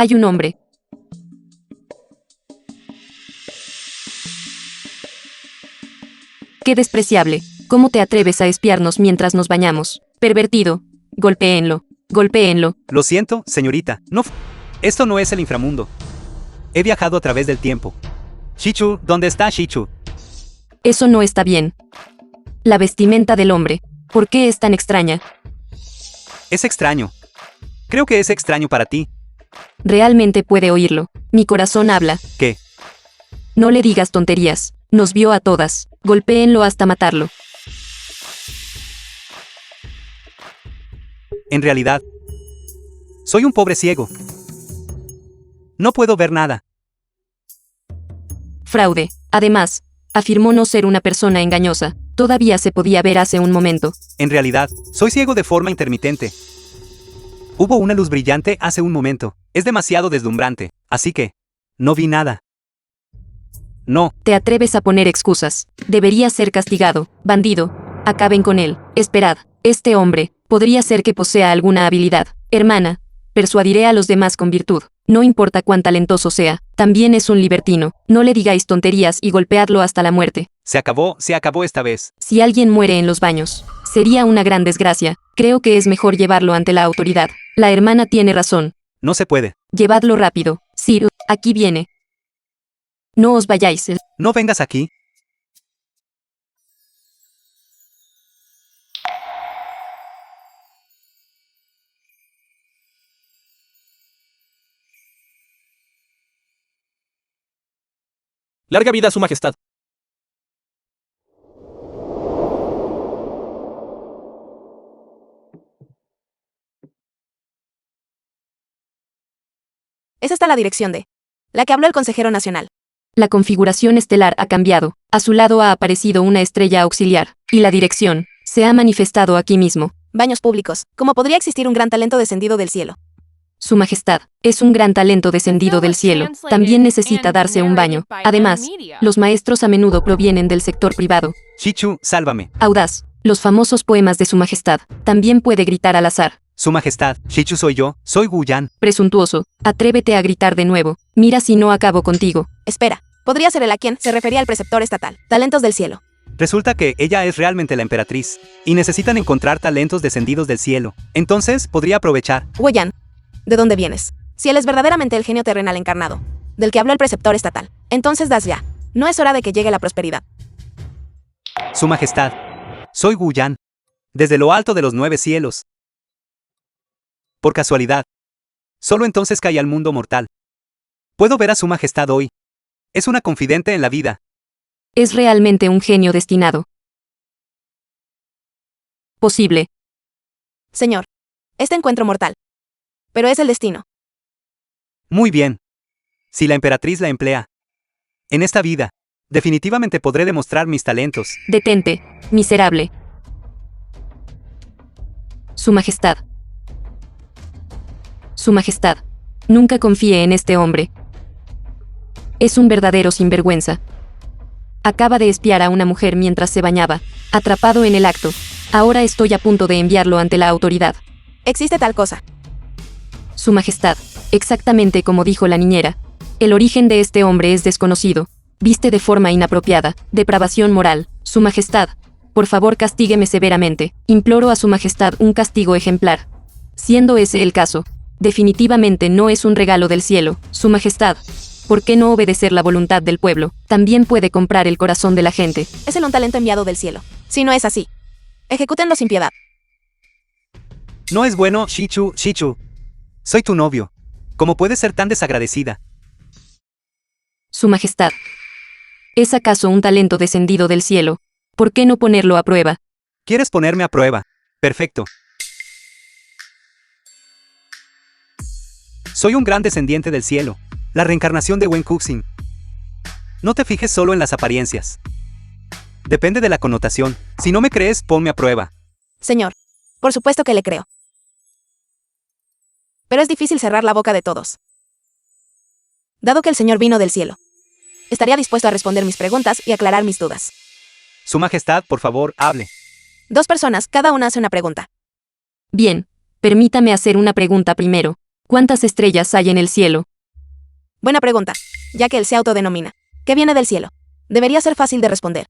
Hay un hombre. ¡Qué despreciable! ¿Cómo te atreves a espiarnos mientras nos bañamos? Pervertido. Golpéenlo. Golpéenlo. Lo siento, señorita. No. Esto no es el inframundo. He viajado a través del tiempo. Shichu, ¿dónde está Shichu? Eso no está bien. La vestimenta del hombre. ¿Por qué es tan extraña? Es extraño. Creo que es extraño para ti. Realmente puede oírlo. Mi corazón habla. ¿Qué? No le digas tonterías. Nos vio a todas. Golpéenlo hasta matarlo. En realidad, soy un pobre ciego. No puedo ver nada. Fraude. Además, afirmó no ser una persona engañosa. Todavía se podía ver hace un momento. En realidad, soy ciego de forma intermitente. Hubo una luz brillante hace un momento. Es demasiado deslumbrante, así que no vi nada. No. Te atreves a poner excusas. Debería ser castigado. Bandido. Acaben con él. Esperad. Este hombre podría ser que posea alguna habilidad. Hermana, persuadiré a los demás con virtud. No importa cuán talentoso sea. También es un libertino. No le digáis tonterías y golpeadlo hasta la muerte. Se acabó esta vez. Si alguien muere en los baños, sería una gran desgracia. Creo que es mejor llevarlo ante la autoridad. La hermana tiene razón. No se puede. Llevadlo rápido. Sir, aquí viene. No os vayáis. No vengas aquí. Larga vida a su majestad. Es esta la dirección de la que habló el consejero nacional. La configuración estelar ha cambiado. A su lado ha aparecido una estrella auxiliar. Y la dirección se ha manifestado aquí mismo. Baños públicos. ¿Cómo podría existir un gran talento descendido del cielo? Su majestad es un gran talento descendido del cielo. También necesita darse un baño. Además, los maestros a menudo provienen del sector privado. Shichu, sálvame. Audaz. Los famosos poemas de su majestad. También puede gritar al azar. Su majestad, Shichu soy yo, soy Wu Yan. Presuntuoso. Atrévete a gritar de nuevo. Mira si no acabo contigo. Espera. Podría ser él a quien se refería al preceptor estatal. Talentos del cielo. Resulta que ella es realmente la emperatriz. Y necesitan encontrar talentos descendidos del cielo. Entonces, podría aprovechar. Wu Yan, ¿de dónde vienes? Si él es verdaderamente el genio terrenal encarnado, del que habló el preceptor estatal, entonces das ya. No es hora de que llegue la prosperidad. Su majestad, soy Wu Yan. Desde lo alto de los 9 cielos. Por casualidad. Solo entonces cae al mundo mortal. Puedo ver a su majestad hoy. Es una confidente en la vida. Es realmente un genio destinado. Posible. Señor, este encuentro mortal. Pero es el destino. Muy bien. Si la emperatriz la emplea en esta vida, definitivamente podré demostrar mis talentos. Detente, miserable. Su majestad. Su majestad. Nunca confíe en este hombre. Es un verdadero sinvergüenza. Acaba de espiar a una mujer mientras se bañaba, atrapado en el acto. Ahora estoy a punto de enviarlo ante la autoridad. ¿Existe tal cosa? Su majestad, exactamente como dijo la niñera. El origen de este hombre es desconocido. Viste de forma inapropiada, depravación moral. Su majestad, por favor castígueme severamente. Imploro a su majestad un castigo ejemplar. Siendo ese el caso, definitivamente no es un regalo del cielo. Su majestad, ¿por qué no obedecer la voluntad del pueblo? También puede comprar el corazón de la gente. Es el un talento enviado del cielo. Si no es así, ejecútenlo sin piedad. No es bueno, Shichu. Soy tu novio. ¿Cómo puedes ser tan desagradecida? Su majestad. ¿Es acaso un talento descendido del cielo? ¿Por qué no ponerlo a prueba? ¿Quieres ponerme a prueba? Perfecto. Soy un gran descendiente del cielo. La reencarnación de Wen Kuxin. No te fijes solo en las apariencias. Depende de la connotación. Si no me crees, ponme a prueba. Señor, por supuesto que le creo. Pero es difícil cerrar la boca de todos. Dado que el Señor vino del cielo, estaría dispuesto a responder mis preguntas y aclarar mis dudas. Su majestad, por favor, hable. 2 personas, cada una hace una pregunta. Bien, permítame hacer una pregunta primero. ¿Cuántas estrellas hay en el cielo? Buena pregunta, ya que él se autodenomina. ¿Qué viene del cielo? Debería ser fácil de responder.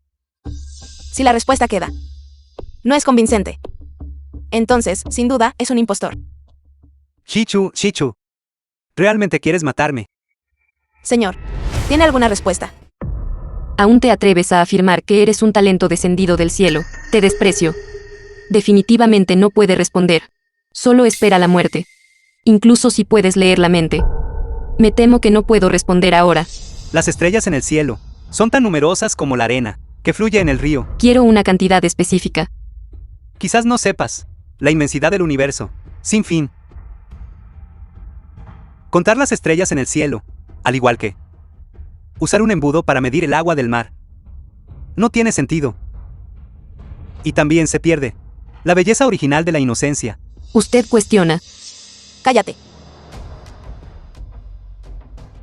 Si la respuesta queda no es convincente, entonces, sin duda, es un impostor. Shichu. ¿Realmente quieres matarme? Señor, ¿tiene alguna respuesta? ¿Aún te atreves a afirmar que eres un talento descendido del cielo? Te desprecio. Definitivamente no puede responder. Solo espera la muerte. Incluso si puedes leer la mente. Me temo que no puedo responder ahora. Las estrellas en el cielo son tan numerosas como la arena que fluye en el río. Quiero una cantidad específica. Quizás no sepas la inmensidad del universo, sin fin. Contar las estrellas en el cielo, al igual que usar un embudo para medir el agua del mar, no tiene sentido. Y también se pierde la belleza original de la inocencia. Usted cuestiona. Cállate.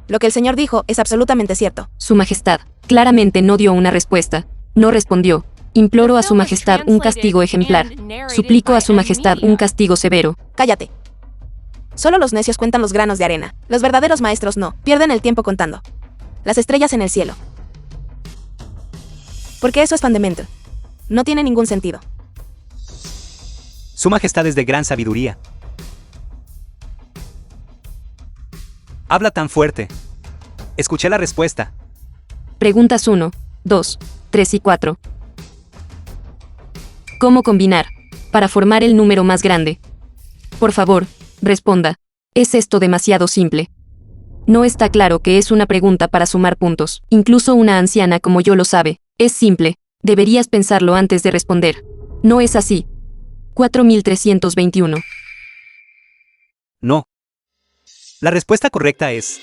Lo que el señor dijo es absolutamente cierto. Su Majestad claramente no dio una respuesta. No respondió. Imploro a Su Majestad un castigo ejemplar. Suplico a Su Majestad un castigo severo. Cállate. Solo los necios cuentan los granos de arena. Los verdaderos maestros no. Pierden el tiempo contando las estrellas en el cielo. Porque eso es fundamento. No tiene ningún sentido. Su Majestad es de gran sabiduría. Habla tan fuerte. Escuché la respuesta. Preguntas 1, 2, 3 y 4. ¿Cómo combinar para formar el número más grande? Por favor, responda. ¿Es esto demasiado simple? No está claro que es una pregunta para sumar puntos. Incluso una anciana como yo lo sabe. Es simple. Deberías pensarlo antes de responder. No es así. 4321. No. La respuesta correcta es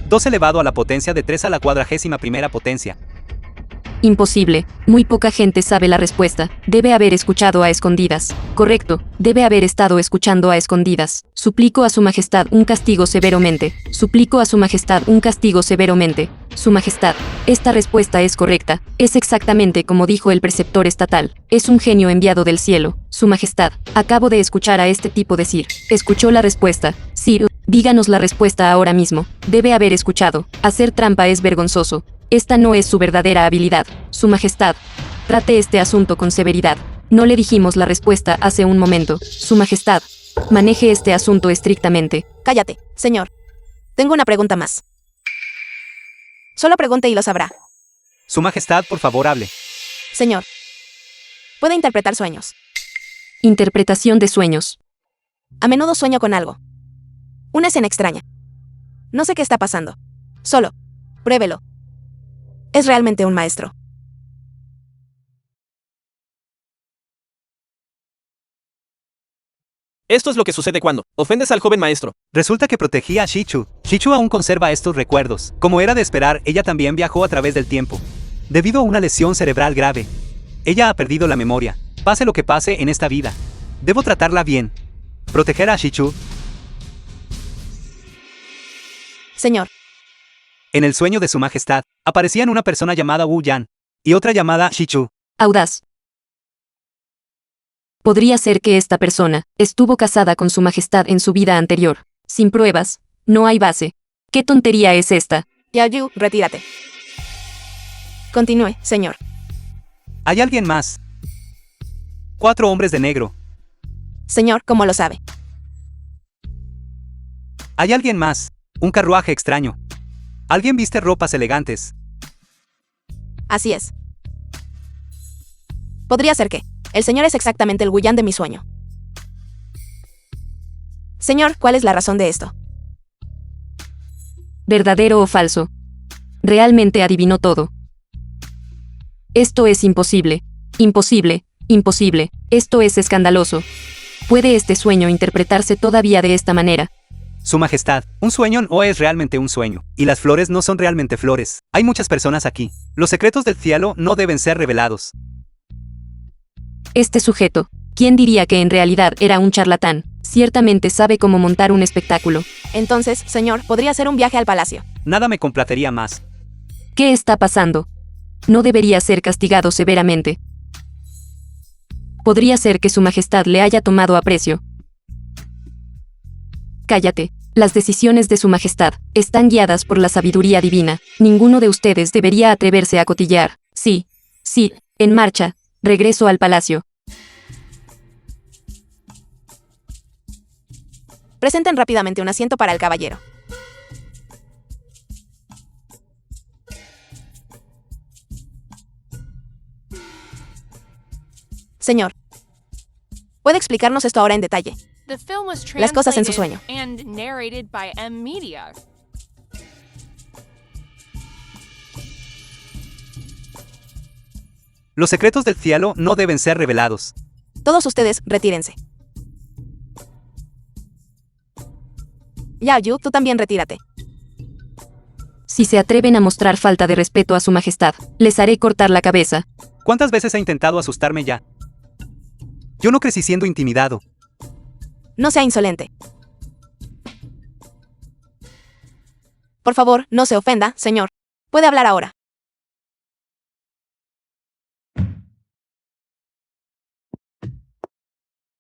2 elevado a la potencia de 3 a la 41ª potencia. Imposible. Muy poca gente sabe la respuesta. Debe haber escuchado a escondidas. Correcto. Debe haber estado escuchando a escondidas. Suplico a Su Majestad un castigo severamente. Suplico a Su Majestad un castigo severamente. Su Majestad, esta respuesta es correcta. Es exactamente como dijo el preceptor estatal. Es un genio enviado del cielo. Su Majestad, acabo de escuchar a este tipo decir. Escuchó la respuesta. Sir, díganos la respuesta ahora mismo. Debe haber escuchado. Hacer trampa es vergonzoso. Esta no es su verdadera habilidad. Su Majestad, trate este asunto con severidad. No le dijimos la respuesta hace un momento. Su Majestad, maneje este asunto estrictamente. Cállate, señor. Tengo una pregunta más. Solo pregunte y lo sabrá. Su Majestad, por favor, hable. Señor, puede interpretar sueños. Interpretación de sueños. A menudo sueño con algo. Una escena extraña. No sé qué está pasando. Solo, pruébelo. Es realmente un maestro. Esto es lo que sucede cuando ofendes al joven maestro. Resulta que protegía a Shichu. Shichu aún conserva estos recuerdos. Como era de esperar, ella también viajó a través del tiempo. Debido a una lesión cerebral grave, ella ha perdido la memoria. Pase lo que pase en esta vida, debo tratarla bien. Proteger a Shichu. Señor. En el sueño de Su Majestad, aparecían una persona llamada Wu Yan y otra llamada Shichu. Audaz. Podría ser que esta persona estuvo casada con Su Majestad en su vida anterior. Sin pruebas, no hay base. ¿Qué tontería es esta? Yao Yu, retírate. Continúe, señor. ¿Hay alguien más? 4 hombres de negro. Señor, ¿cómo lo sabe? ¿Hay alguien más? Un carruaje extraño. Alguien viste ropas elegantes. Así es. Podría ser que el señor es exactamente el Wu Yan de mi sueño. Señor, ¿cuál es la razón de esto? ¿Verdadero o falso? Realmente adivinó todo. Esto es imposible. Imposible. Imposible. Esto es escandaloso. ¿Puede este sueño interpretarse todavía de esta manera? Su Majestad, un sueño no es realmente un sueño, y las flores no son realmente flores. Hay muchas personas aquí. Los secretos del cielo no deben ser revelados. Este sujeto, ¿quién diría que en realidad era un charlatán? Ciertamente sabe cómo montar un espectáculo. Entonces, señor, podría ser un viaje al palacio. Nada me complacería más. ¿Qué está pasando? No debería ser castigado severamente. Podría ser que Su Majestad le haya tomado aprecio. Cállate. Las decisiones de Su Majestad están guiadas por la sabiduría divina. Ninguno de ustedes debería atreverse a cotillar. Sí, sí, en marcha. Regreso al palacio. Presenten rápidamente un asiento para el caballero. Señor, ¿puede explicarnos esto ahora en detalle? Las cosas en su sueño. Los secretos del cielo no deben ser revelados. Todos ustedes, retírense. Yao Yu, tú también retírate. Si se atreven a mostrar falta de respeto a Su Majestad, les haré cortar la cabeza. ¿Cuántas veces ha intentado asustarme ya? Yo no crecí siendo intimidado. No sea insolente. Por favor, no se ofenda, señor. Puede hablar ahora.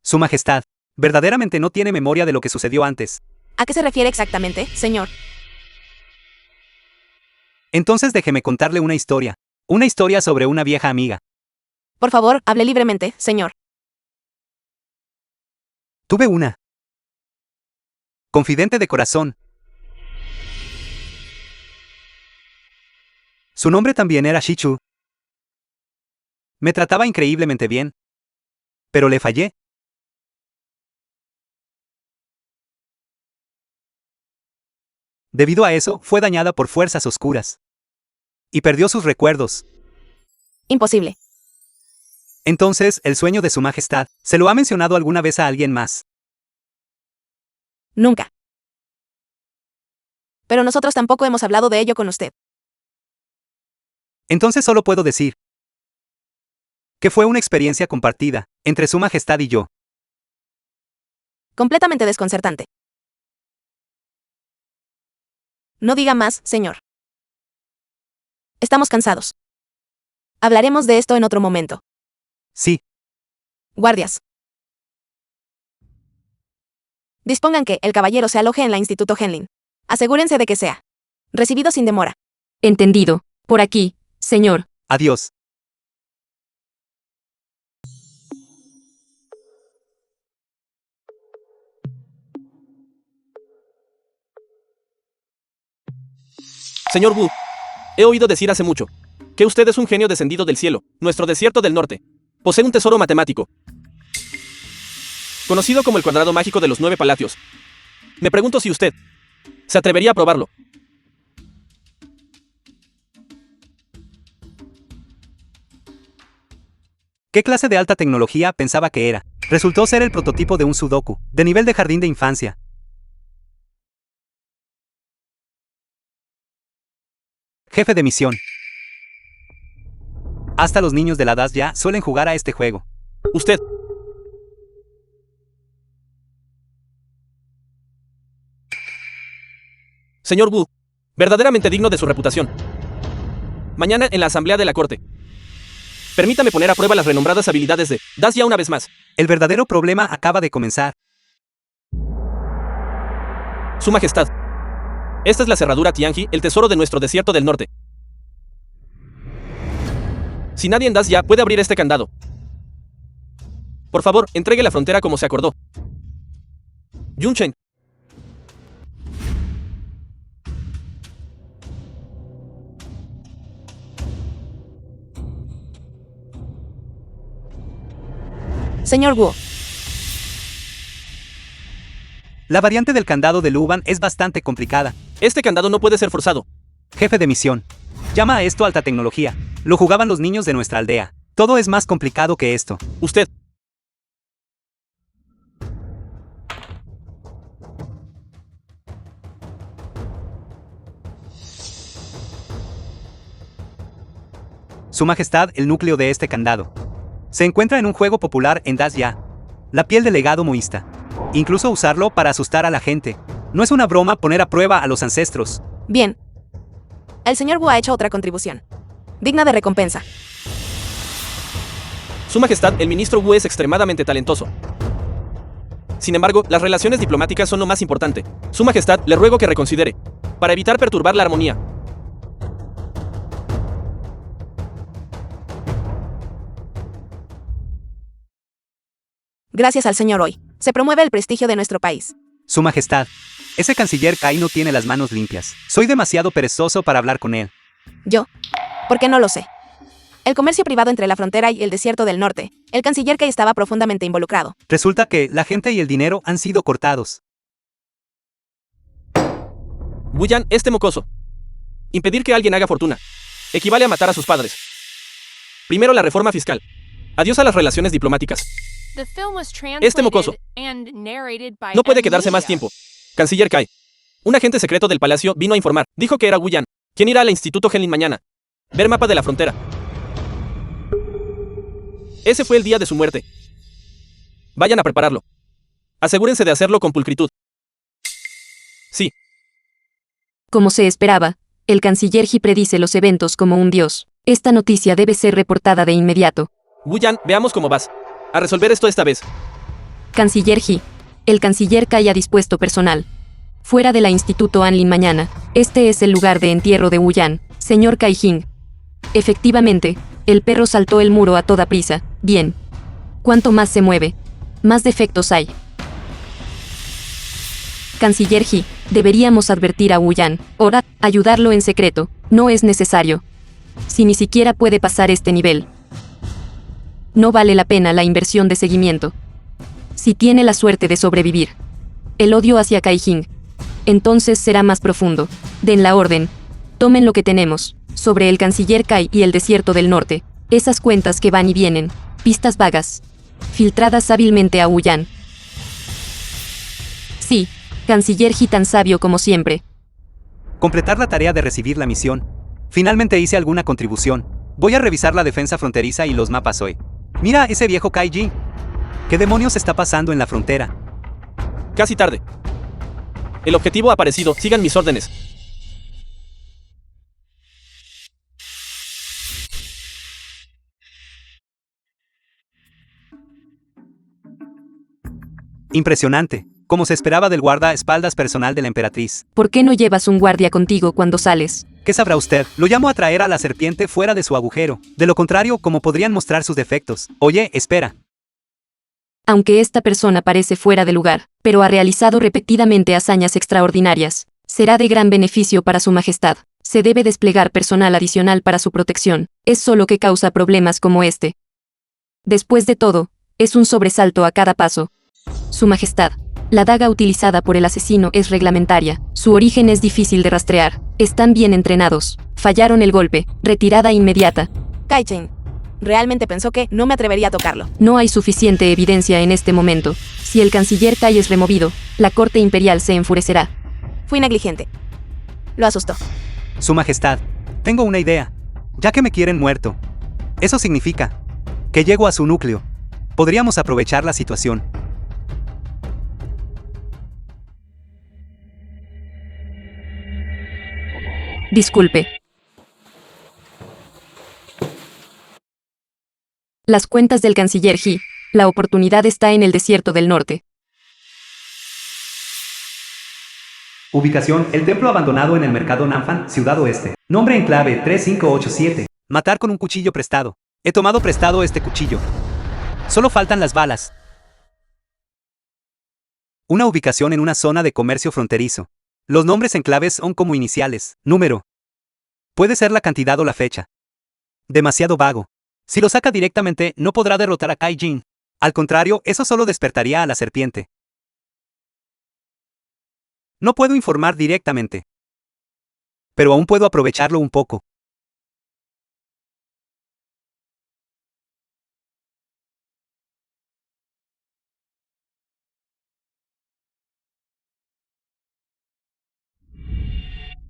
Su Majestad, verdaderamente no tiene memoria de lo que sucedió antes. ¿A qué se refiere exactamente, señor? Entonces déjeme contarle una historia. Una historia sobre una vieja amiga. Por favor, hable libremente, señor. Tuve una confidente de corazón. Su nombre también era Shichu. Me trataba increíblemente bien. Pero le fallé. Debido a eso, fue dañada por fuerzas oscuras. Y perdió sus recuerdos. Imposible. Entonces, el sueño de Su Majestad, ¿se lo ha mencionado alguna vez a alguien más? Nunca. Pero nosotros tampoco hemos hablado de ello con usted. Entonces solo puedo decir que fue una experiencia compartida, entre Su Majestad y yo. Completamente desconcertante. No diga más, señor. Estamos cansados. Hablaremos de esto en otro momento. Sí. Guardias. Dispongan que el caballero se aloje en la Instituto Henlin. Asegúrense de que sea recibido sin demora. Entendido. Por aquí, señor. Adiós. Señor Wu, he oído decir hace mucho que usted es un genio descendido del cielo, nuestro desierto del norte. Posee un tesoro matemático, conocido como el cuadrado mágico de los 9 palacios. Me pregunto si usted se atrevería a probarlo. ¿Qué clase de alta tecnología pensaba que era? Resultó ser el prototipo de un sudoku, de nivel de jardín de infancia. Jefe de misión. Hasta los niños de la edad ya suelen jugar a este juego. Usted. Señor Wu, verdaderamente digno de su reputación. Mañana en la asamblea de la corte, permítame poner a prueba las renombradas habilidades de Dazya una vez más. El verdadero problema acaba de comenzar. Su Majestad. Esta es la cerradura Tianji, el tesoro de nuestro desierto del norte. Si nadie en Dazya puede abrir este candado, por favor, entregue la frontera como se acordó. Yunchen. Señor Wu, La variante del candado de Luban es bastante complicada. Este candado no puede ser forzado. Jefe de misión. Llama a esto alta tecnología. Lo jugaban los niños de nuestra aldea. Todo es más complicado que esto. Usted. Su Majestad, el núcleo de este candado se encuentra en un juego popular en Dazya. La piel del legado moísta. Incluso usarlo para asustar a la gente. No es una broma poner a prueba a los ancestros. bien. El señor Wu ha hecho otra contribución. Digna de recompensa. Su Majestad, el ministro Wu es extremadamente talentoso. Sin embargo, las relaciones diplomáticas son lo más importante. Su Majestad, le ruego que reconsidere, para evitar perturbar la armonía. Gracias al señor Hoy, se promueve el prestigio de nuestro país. Su Majestad, ese canciller Kai no tiene las manos limpias. Soy demasiado perezoso para hablar con él. Yo, ¿por qué no lo sé? El comercio privado entre la frontera y el desierto del norte, el canciller Kai estaba profundamente involucrado. Resulta que la gente y el dinero han sido cortados. Wu Yan, este mocoso. Impedir que alguien haga fortuna equivale a matar a sus padres. Primero la reforma fiscal. Adiós a las relaciones diplomáticas. Este mocoso No puede quedarse más tiempo. Canciller Kai. Un agente secreto del palacio vino a informar. Dijo que era Wu Yan, quien irá al Instituto Henlin mañana. Ver mapa de la frontera. Ese fue el día de su muerte. Vayan a prepararlo. Asegúrense de hacerlo con pulcritud. Sí. Como se esperaba, el canciller He predice los eventos como un dios. Esta noticia debe ser reportada de inmediato. Wu Yan, veamos cómo vas a resolver esto esta vez. Canciller He. El canciller Kai ha dispuesto personal. Fuera de la Instituto Anlin mañana. Este es el lugar de entierro de Wu Yan, señor Kai Jing. Efectivamente, el perro saltó el muro a toda prisa. Bien. Cuanto más se mueve, más defectos hay. Canciller He, deberíamos advertir a Wu Yan. Ahora, ayudarlo en secreto, no es necesario. Si ni siquiera puede pasar este nivel, no vale la pena la inversión de seguimiento. Si tiene la suerte de sobrevivir el odio hacia Kai Jing, entonces será más profundo. Den la orden. Tomen lo que tenemos sobre el canciller Kai y el desierto del norte. Esas cuentas que van y vienen, pistas vagas, filtradas hábilmente a Wu Yan. Sí, canciller He tan sabio como siempre. Completar la tarea de recibir la misión. Finalmente hice alguna contribución. Voy a revisar la defensa fronteriza y los mapas hoy. Mira ese viejo Kai Jing. ¿Qué demonios está pasando en la frontera? Casi tarde. El objetivo ha aparecido. Sigan mis órdenes. Impresionante, como se esperaba del guardaespaldas personal de la emperatriz. ¿Por qué no llevas un guardia contigo cuando sales? ¿Qué sabrá usted? Lo llamo a traer a la serpiente fuera de su agujero. De lo contrario, ¿cómo podrían mostrar sus defectos? Oye, espera. Aunque esta persona parece fuera de lugar, pero ha realizado repetidamente hazañas extraordinarias, será de gran beneficio para su majestad. Se debe desplegar personal adicional para su protección. Es solo que causa problemas como este. Después de todo, es un sobresalto a cada paso. Su majestad, la daga utilizada por el asesino es reglamentaria. Su origen es difícil de rastrear. Están bien entrenados. Fallaron el golpe. Retirada inmediata. Kai Jing realmente pensó que no me atrevería a tocarlo. No hay suficiente evidencia en este momento. Si el canciller Kai es removido, la corte imperial se enfurecerá. Fui negligente. Lo asustó. Su Majestad, tengo una idea. Ya que me quieren muerto, eso significa que llego a su núcleo. Podríamos aprovechar la situación. Disculpe. Las cuentas del canciller He. La oportunidad está en el desierto del norte. Ubicación, el templo abandonado en el mercado Nanfan, Ciudad Oeste. Nombre en clave 3587. Matar con un cuchillo prestado. He tomado prestado este cuchillo. Solo faltan las balas. Una ubicación en una zona de comercio fronterizo. Los nombres en claves son como iniciales. Número. Puede ser la cantidad o la fecha. Demasiado vago. Si lo saca directamente, no podrá derrotar a Kai Jing. Al contrario, eso solo despertaría a la serpiente. No puedo informar directamente, pero aún puedo aprovecharlo un poco.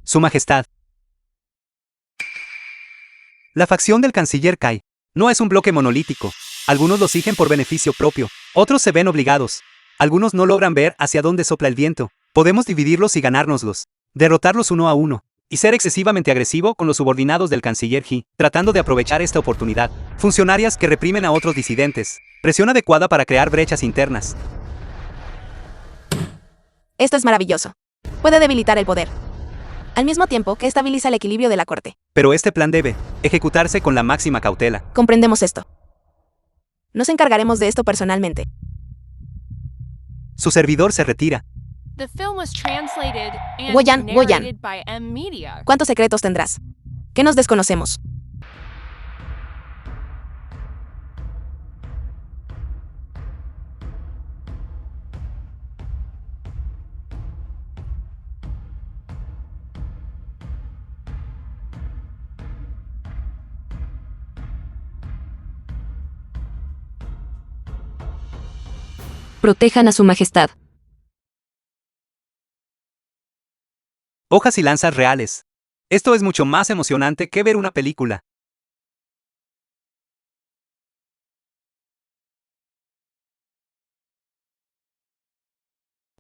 Su Majestad. La facción del canciller Kai no es un bloque monolítico. Algunos lo siguen por beneficio propio, otros se ven obligados. Algunos no logran ver hacia dónde sopla el viento. Podemos dividirlos y ganárnoslos, derrotarlos uno a uno, y ser excesivamente agresivo con los subordinados del canciller He, tratando de aprovechar esta oportunidad. Funcionarias que reprimen a otros disidentes. Presión adecuada para crear brechas internas. Esto es maravilloso. Puede debilitar el poder, al mismo tiempo que estabiliza el equilibrio de la corte. Pero este plan debe ejecutarse con la máxima cautela. Comprendemos esto. Nos encargaremos de esto personalmente. Su servidor se retira. The film was translated and Woyan. narrated by M Media. ¿Cuántos secretos tendrás? ¿Qué nos desconocemos? Protejan a su majestad. Hojas y lanzas reales. Esto es mucho más emocionante que ver una película.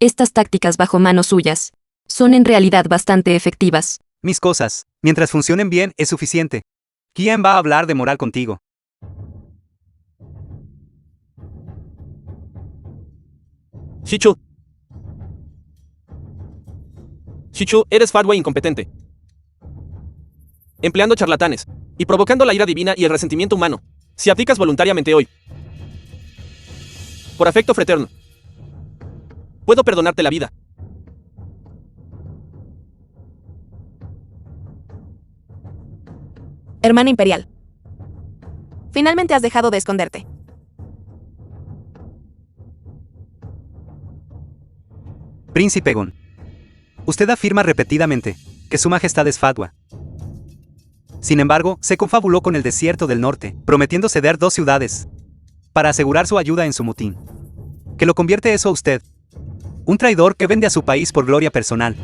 Estas tácticas bajo manos suyas son en realidad bastante efectivas. Mis cosas, mientras funcionen bien, es suficiente. ¿Quién va a hablar de moral contigo? Shichu. Shichu, eres Fatwa incompetente. Empleando charlatanes y provocando la ira divina y el resentimiento humano. Si abdicas voluntariamente hoy, por afecto fraterno, puedo perdonarte la vida. Hermano imperial. Finalmente has dejado de esconderte. Príncipe Gon. Usted afirma repetidamente que su majestad es Fatwa. Sin embargo, se confabuló con el desierto del norte, prometiendo ceder 2 ciudades para asegurar su ayuda en su motín. ¿Qué lo convierte eso a usted? Un traidor que vende a su país por gloria personal.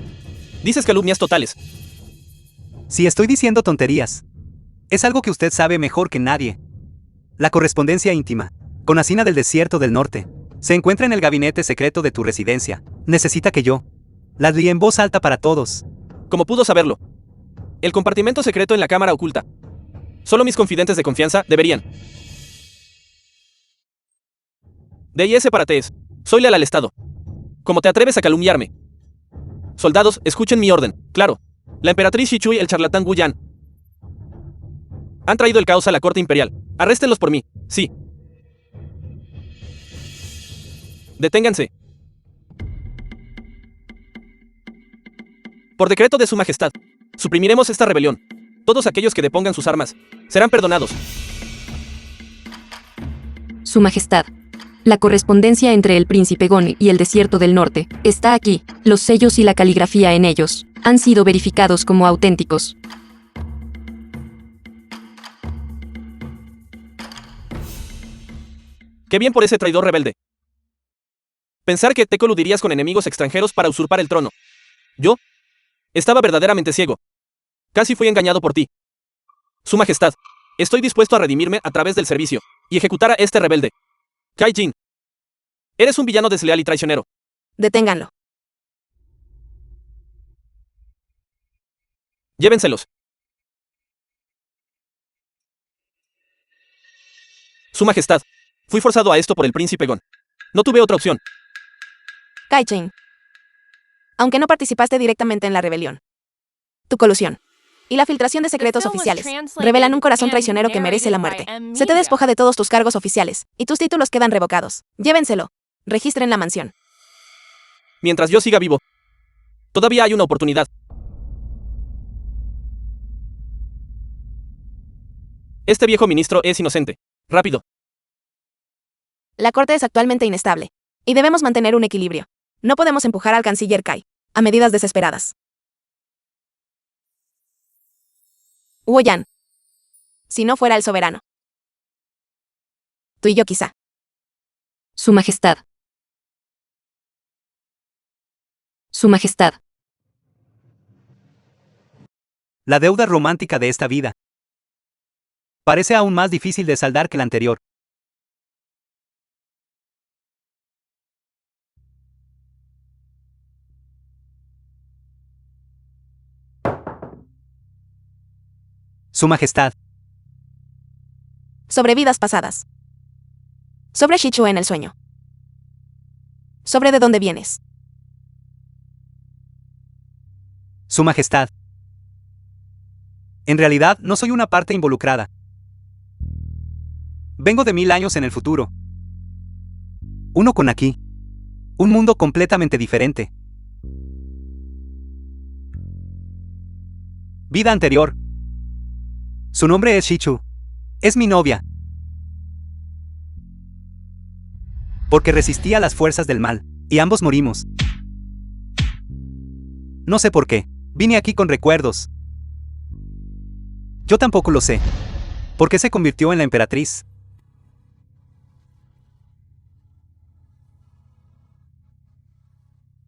Dices calumnias totales. Si estoy diciendo tonterías, es algo que usted sabe mejor que nadie. La correspondencia íntima con Asina del desierto del norte se encuentra en el gabinete secreto de tu residencia. Necesita que yo la leí en voz alta para todos. ¿Cómo pudo saberlo? El compartimento secreto en la cámara oculta. Solo mis confidentes de confianza deberían. DIS para TES. Soy leal al Estado. ¿Cómo te atreves a calumniarme? Soldados, escuchen mi orden. Claro. La emperatriz Shichui y el charlatán Wu Yan han traído el caos a la corte imperial. Arréstenlos por mí. Sí. Deténganse. Por decreto de su majestad, suprimiremos esta rebelión. Todos aquellos que depongan sus armas serán perdonados. Su majestad. La correspondencia entre el príncipe Gon y el desierto del norte está aquí. Los sellos y la caligrafía en ellos han sido verificados como auténticos. Qué bien por ese traidor rebelde. Pensar que te coludirías con enemigos extranjeros para usurpar el trono. Yo estaba verdaderamente ciego. Casi fui engañado por ti. Su majestad, estoy dispuesto a redimirme a través del servicio y ejecutar a este rebelde. Kai Jin, eres un villano desleal y traicionero. Deténganlo. Llévenselos. Su majestad, fui forzado a esto por el príncipe Gon. No tuve otra opción. Kai Chen. Aunque no participaste directamente en la rebelión, tu colusión y la filtración de secretos oficiales revelan un corazón traicionero que merece la muerte. Se te despoja de todos tus cargos oficiales y tus títulos quedan revocados. Llévenselo. Registren la mansión. Mientras yo siga vivo, todavía hay una oportunidad. Este viejo ministro es inocente. Rápido. La corte es actualmente inestable y debemos mantener un equilibrio. No podemos empujar al canciller Kai a medidas desesperadas. Wu Yan. Si no fuera el soberano. Tú y yo quizá. Su majestad. Su majestad. La deuda romántica de esta vida parece aún más difícil de saldar que la anterior. Su majestad. Sobre vidas pasadas. Sobre Shichu en el sueño. Sobre de dónde vienes. Su Majestad. En realidad, no soy una parte involucrada. Vengo de 1000 años en el futuro. Uno con aquí. Un mundo completamente diferente. Vida anterior. Su nombre es Shichu. Es mi novia. Porque resistí a las fuerzas del mal, y ambos morimos. No sé por qué. Vine aquí con recuerdos. Yo tampoco lo sé. ¿Por qué se convirtió en la emperatriz?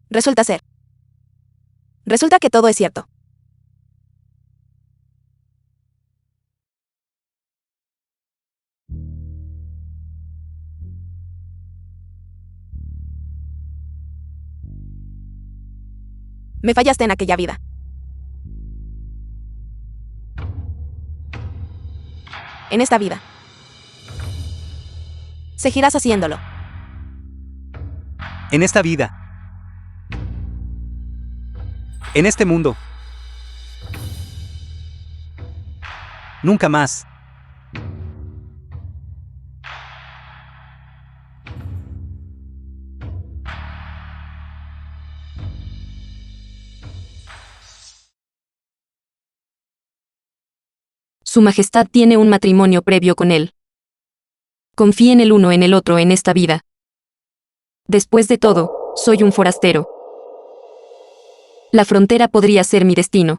Resulta que todo es cierto. Me fallaste en aquella vida. En esta vida. Seguirás haciéndolo. En esta vida. En este mundo. Nunca más. Su Majestad tiene un matrimonio previo con él. Confíen el uno en el otro en esta vida. Después de todo, soy un forastero. La frontera podría ser mi destino.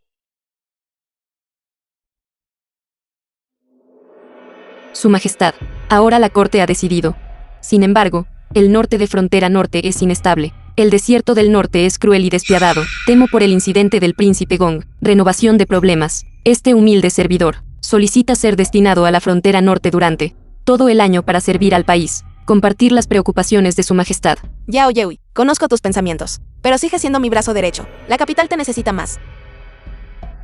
Su Majestad, ahora la Corte ha decidido. Sin embargo, el norte de frontera norte es inestable. El desierto del norte es cruel y despiadado. Temo por el incidente del príncipe Gong. Renovación de problemas. Este humilde servidor solicita ser destinado a la frontera norte durante todo el año para servir al país. Compartir las preocupaciones de Su Majestad. Yao Yehui, conozco tus pensamientos, pero sigue siendo mi brazo derecho. La capital te necesita más.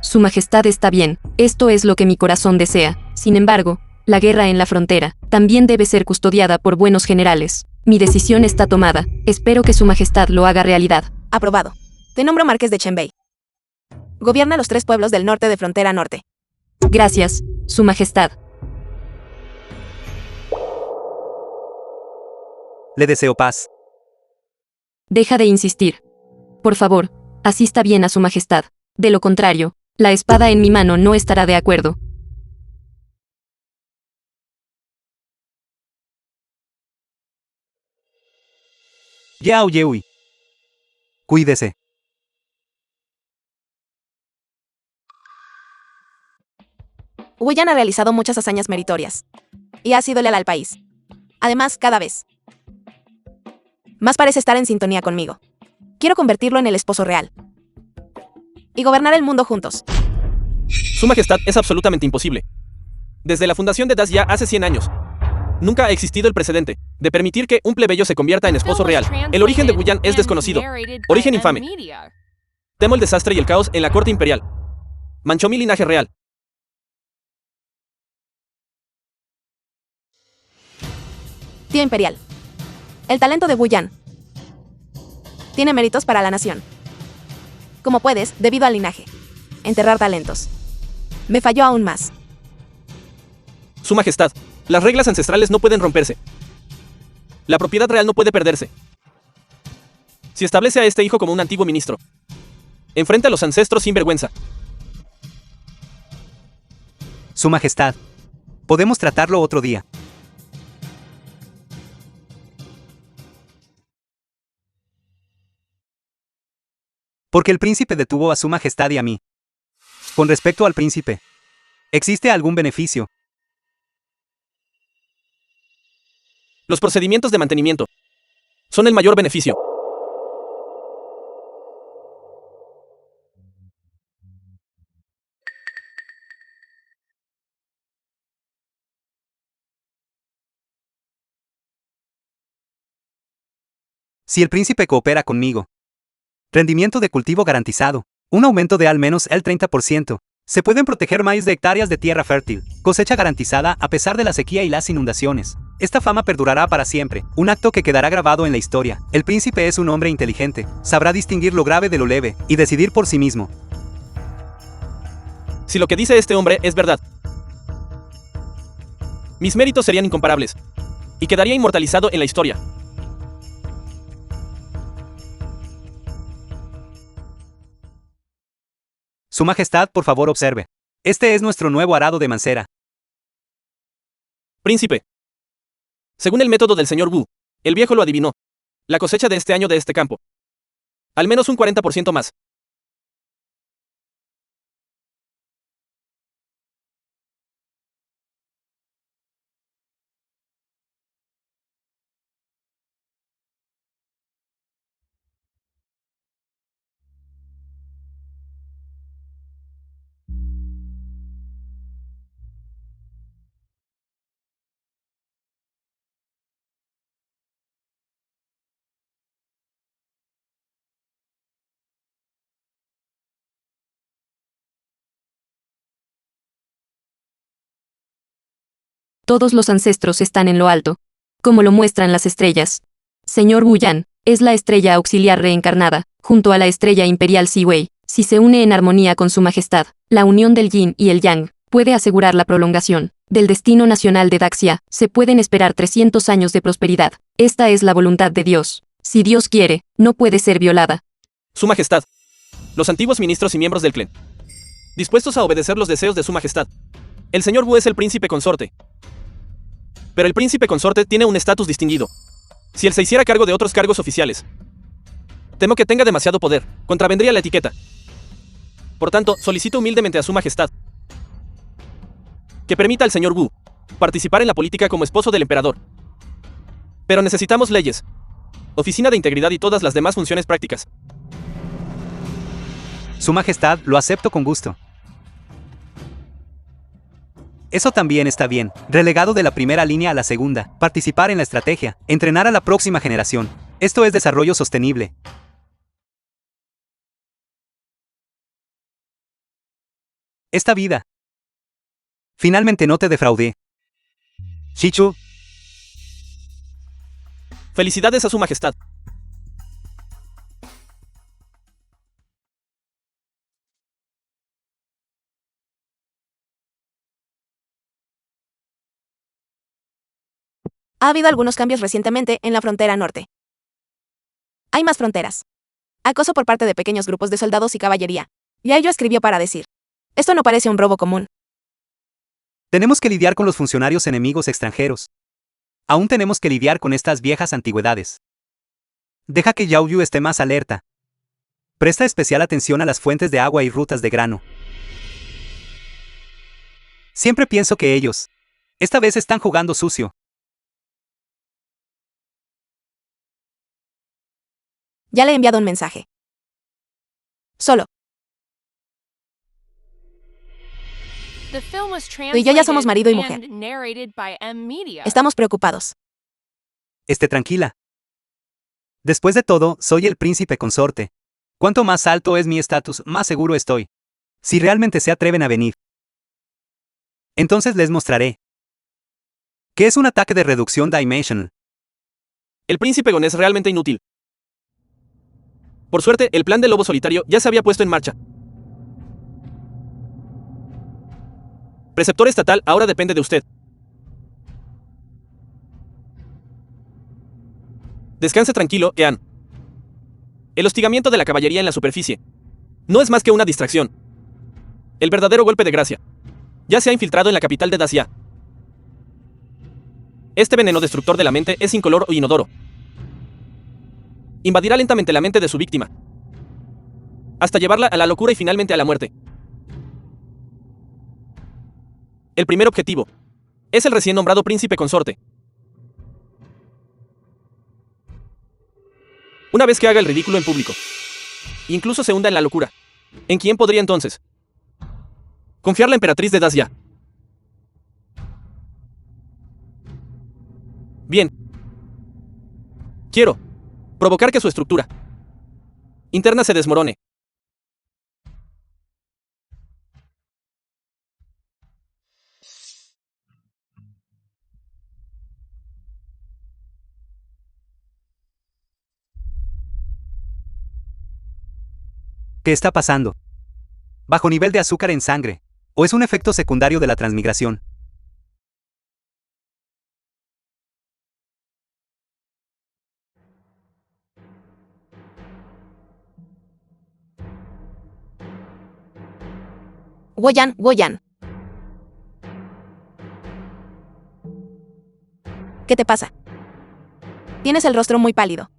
Su Majestad está bien, esto es lo que mi corazón desea. Sin embargo, la guerra en la frontera también debe ser custodiada por buenos generales. Mi decisión está tomada, espero que Su Majestad lo haga realidad. Aprobado. Te nombro Marqués de Chenbei. Gobierna los 3 pueblos del norte de frontera norte. Gracias, Su Majestad. Le deseo paz. Deja de insistir. Por favor, asista bien a Su Majestad. De lo contrario, la espada en mi mano no estará de acuerdo. Yao Yehui. Cuídese. Huyan ha realizado muchas hazañas meritorias. Y ha sido leal al país. Además, cada vez más parece estar en sintonía conmigo. Quiero convertirlo en el esposo real. Y gobernar el mundo juntos. Su Majestad es absolutamente imposible. Desde la fundación de Das ya hace 100 años. Nunca ha existido el precedente de permitir que un plebeyo se convierta en esposo real. El origen de Guyan es desconocido. Origen infame. Temo el desastre y el caos en la corte imperial. Manchó mi linaje real. Tío Imperial. El talento de Guyan tiene méritos para la nación. Como puedes, debido al linaje. Enterrar talentos. Me falló aún más. Su Majestad, las reglas ancestrales no pueden romperse. La propiedad real no puede perderse. Si establece a este hijo como un antiguo ministro, enfrenta a los ancestros sin vergüenza. Su Majestad. Podemos tratarlo otro día. Porque el príncipe detuvo a Su Majestad y a mí. Con respecto al príncipe, ¿existe algún beneficio? Los procedimientos de mantenimiento son el mayor beneficio. Si el príncipe coopera conmigo. Rendimiento de cultivo garantizado. Un aumento de al menos el 30%. Se pueden proteger más de hectáreas de tierra fértil. Cosecha garantizada a pesar de la sequía y las inundaciones. Esta fama perdurará para siempre. Un acto que quedará grabado en la historia. El príncipe es un hombre inteligente. Sabrá distinguir lo grave de lo leve y decidir por sí mismo. Si lo que dice este hombre es verdad, mis méritos serían incomparables, y quedaría inmortalizado en la historia. Su Majestad, por favor observe. Este es nuestro nuevo arado de mancera. Príncipe. Según el método del señor Wu, el viejo lo adivinó. La cosecha de este año de este campo. Al menos un 40% más. Todos los ancestros están en lo alto, como lo muestran las estrellas. Señor Wuyan, es la estrella auxiliar reencarnada, junto a la estrella imperial Siwei. Si se une en armonía con su majestad, la unión del yin y el yang puede asegurar la prolongación del destino nacional de Daxia. Se pueden esperar 300 años de prosperidad. Esta es la voluntad de Dios. Si Dios quiere, no puede ser violada. Su Majestad. Los antiguos ministros y miembros del clan. Dispuestos a obedecer los deseos de su Majestad. El señor Wu es el príncipe consorte. Pero el príncipe consorte tiene un estatus distinguido. Si él se hiciera cargo de otros cargos oficiales, temo que tenga demasiado poder. Contravendría la etiqueta. Por tanto, solicito humildemente a su Majestad que permita al señor Wu participar en la política como esposo del emperador. Pero necesitamos leyes, oficina de integridad y todas las demás funciones prácticas. Su Majestad, lo acepto con gusto. Eso también está bien. Relegado de la primera línea a la segunda. Participar en la estrategia. Entrenar a la próxima generación. Esto es desarrollo sostenible. Esta vida. Finalmente no te defraudé. Shichu. Felicidades a su Majestad. Ha habido algunos cambios recientemente en la frontera norte. Hay más fronteras. Acoso por parte de pequeños grupos de soldados y caballería. Y ello escribió para decir: esto no parece un robo común. Tenemos que lidiar con los funcionarios enemigos extranjeros. Aún tenemos que lidiar con estas viejas antigüedades. Deja que Yao Yu esté más alerta. Presta especial atención a las fuentes de agua y rutas de grano. Siempre pienso que ellos, esta vez están jugando sucio. Ya le he enviado un mensaje. Solo. The film was Tú y yo ya somos marido y mujer. translated and narrated by M Media. Estamos preocupados. Esté tranquila. Después de todo, soy el príncipe consorte. Cuanto más alto es mi estatus, más seguro estoy. Si realmente se atreven a venir, entonces les mostraré que es un ataque de reducción dimensional. El príncipe Gon es realmente inútil. Por suerte, el plan del lobo solitario ya se había puesto en marcha. Preceptor estatal ahora depende de usted. Descanse tranquilo, Ean. El hostigamiento de la caballería en la superficie no es más que una distracción. El verdadero golpe de gracia ya se ha infiltrado en la capital de Dacia. Este veneno destructor de la mente es incoloro o inodoro. Invadirá lentamente la mente de su víctima, hasta llevarla a la locura y finalmente a la muerte. El primer objetivo es el recién nombrado príncipe consorte. Una vez que haga el ridículo en público, incluso se hunda en la locura, ¿en quién podría entonces confiar la emperatriz de Dacia? Bien. Quiero provocar que su estructura interna se desmorone. ¿Qué está pasando? Bajo nivel de azúcar en sangre. ¿O es un efecto secundario de la transmigración? Woyan, Woyan. ¿Qué te pasa? Tienes el rostro muy pálido.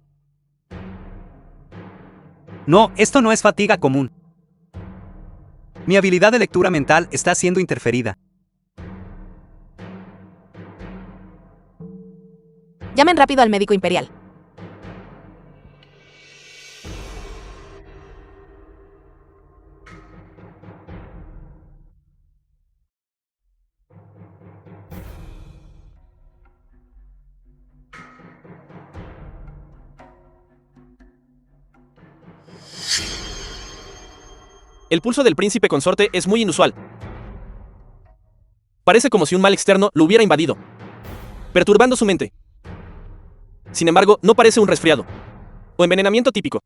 No, esto no es fatiga común. Mi habilidad de lectura mental está siendo interferida. Llamen rápido al médico imperial. El pulso del príncipe consorte es muy inusual. Parece como si un mal externo lo hubiera invadido, perturbando su mente. Sin embargo, no parece un resfriado o envenenamiento típico.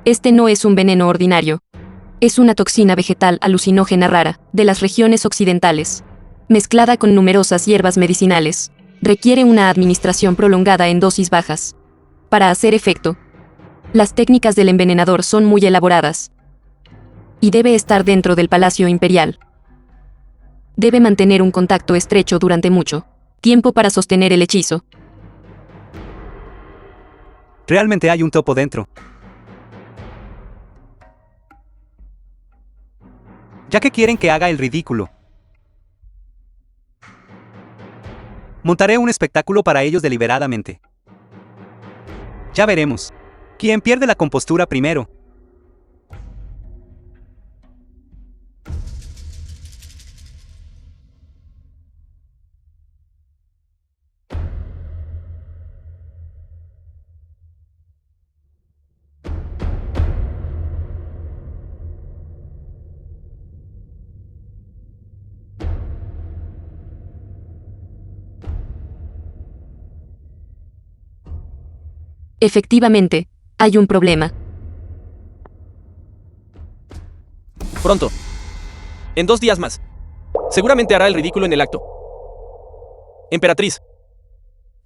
Este no es un veneno ordinario. Es una toxina vegetal alucinógena rara, de las regiones occidentales. Mezclada con numerosas hierbas medicinales. Requiere una administración prolongada en dosis bajas. Para hacer efecto, las técnicas del envenenador son muy elaboradas. Y debe estar dentro del Palacio Imperial. Debe mantener un contacto estrecho durante mucho tiempo para sostener el hechizo. Realmente hay un topo dentro. Ya que quieren que haga el ridículo. Montaré un espectáculo para ellos deliberadamente. Ya veremos. ¿Quién pierde la compostura primero? Efectivamente, hay un problema. Pronto. En 2 días más. Seguramente hará el ridículo en el acto. Emperatriz.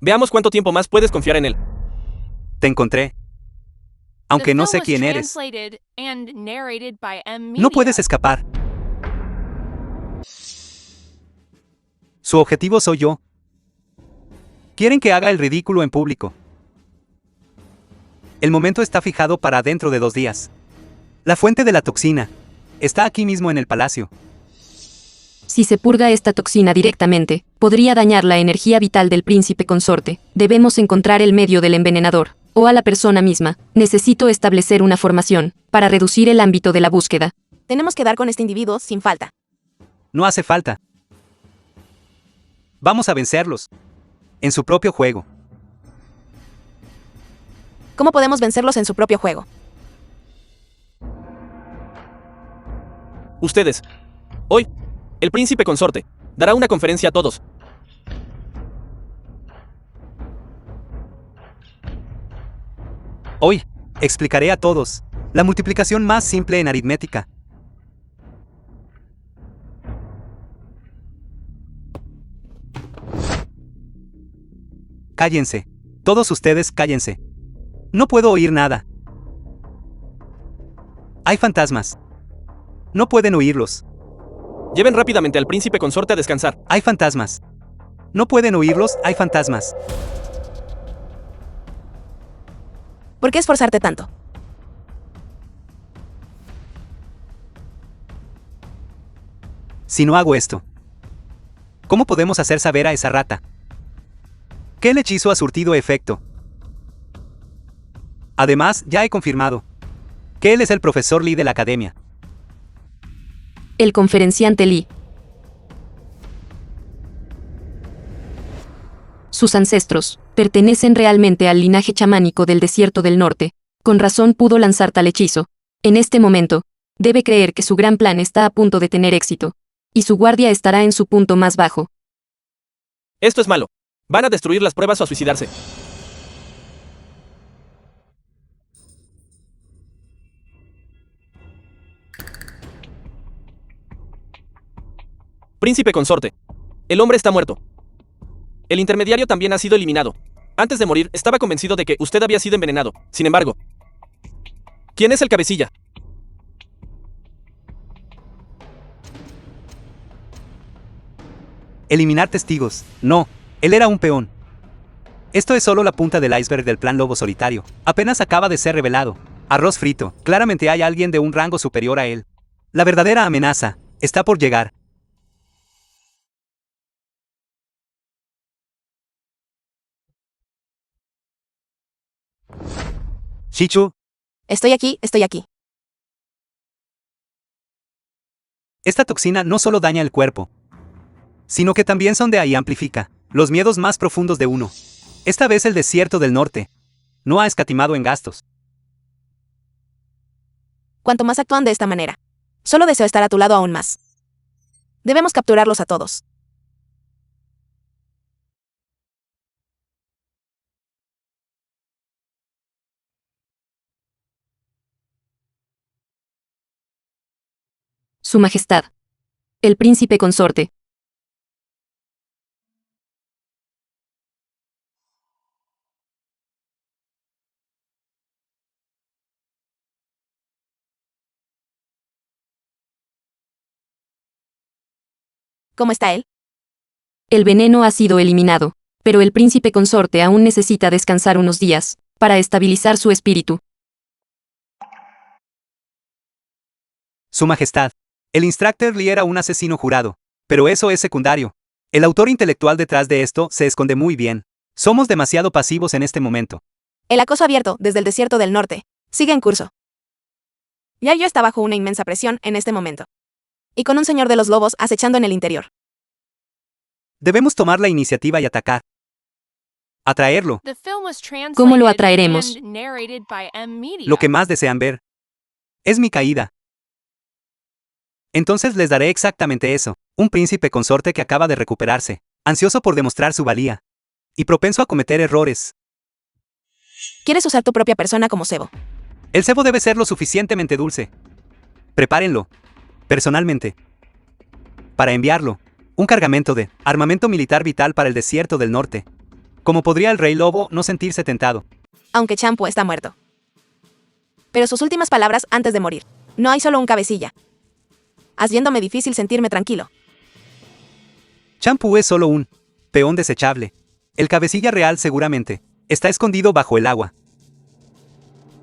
Veamos cuánto tiempo más puedes confiar en él. Te encontré. Aunque The no film sé was quién eres. translated and narrated by M. No puedes Media. escapar. Su objetivo soy yo. Quieren que haga el ridículo en público. El momento está fijado para dentro de 2 días. La fuente de la toxina está aquí mismo en el palacio. Si se purga esta toxina directamente, podría dañar la energía vital del príncipe consorte. Debemos encontrar el medio del envenenador, o a la persona misma. Necesito establecer una formación, para reducir el ámbito de la búsqueda. Tenemos que dar con este individuo sin falta. No hace falta. Vamos a vencerlos. En su propio juego. ¿Cómo podemos vencerlos en su propio juego? Ustedes. Hoy, el príncipe consorte dará una conferencia a todos. Hoy, explicaré a todos la multiplicación más simple en aritmética. Cállense. Todos ustedes cállense. No puedo oír nada. Hay fantasmas. No pueden oírlos. Lleven rápidamente al príncipe consorte a descansar. Hay fantasmas. No pueden oírlos, hay fantasmas. ¿Por qué esforzarte tanto? Si no hago esto, ¿cómo podemos hacer saber a esa rata que el hechizo ha surtido efecto? Además, ya he confirmado que él es el profesor Lee de la academia. El conferenciante Lee. Sus ancestros pertenecen realmente al linaje chamánico del desierto del norte. Con razón pudo lanzar tal hechizo. En este momento, Debe creer que su gran plan está a punto de tener éxito. Y su guardia estará en su punto más bajo. Esto es malo. Van a destruir las pruebas o a suicidarse. Príncipe consorte. El hombre está muerto. El intermediario también ha sido eliminado. Antes de morir, estaba convencido de que usted había sido envenenado. Sin embargo, ¿quién es el cabecilla? Eliminar testigos. No, él era un peón. Esto es solo la punta del iceberg del plan Lobo Solitario. Apenas acaba de ser revelado. Arroz frito. Claramente hay alguien de un rango superior a él. La verdadera amenaza está por llegar. Shichu, Estoy aquí, estoy aquí. esta toxina no solo daña el cuerpo, sino que también sondea y amplifica los miedos más profundos de uno. Esta vez el desierto del norte no ha escatimado en gastos. Cuanto más actúan de esta manera, solo deseo estar a tu lado aún más. Debemos capturarlos a todos. Su Majestad. El príncipe consorte. ¿Cómo está él? El veneno ha sido eliminado, pero el príncipe consorte aún necesita descansar unos días, para estabilizar su espíritu. Su Majestad, el Instructor Lee era un asesino jurado, pero eso es secundario. El autor intelectual detrás de esto se esconde muy bien. Somos demasiado pasivos en este momento. El acoso abierto desde el desierto del norte sigue en curso. Yayo está bajo una inmensa presión en este momento. Y con un señor de los lobos acechando en el interior. Debemos tomar la iniciativa y atacar. Atraerlo, The film was ¿Cómo lo translated atraeremos? and narrated by M Media. lo que más desean ver. Es mi caída. Entonces les daré exactamente eso. Un príncipe consorte que acaba de recuperarse, ansioso por demostrar su valía. Y propenso a cometer errores. Quieres usar tu propia persona como cebo. El cebo debe ser lo suficientemente dulce. Prepárenlo. Personalmente. Para enviarlo. Un cargamento de armamento militar vital para el desierto del norte. ¿Cómo podría el rey lobo no sentirse tentado? Aunque Champu está muerto. Pero sus últimas palabras antes de morir. No hay solo un cabecilla. Haciéndome difícil sentirme tranquilo. Champu es solo un peón desechable. El cabecilla real seguramente está escondido bajo el agua.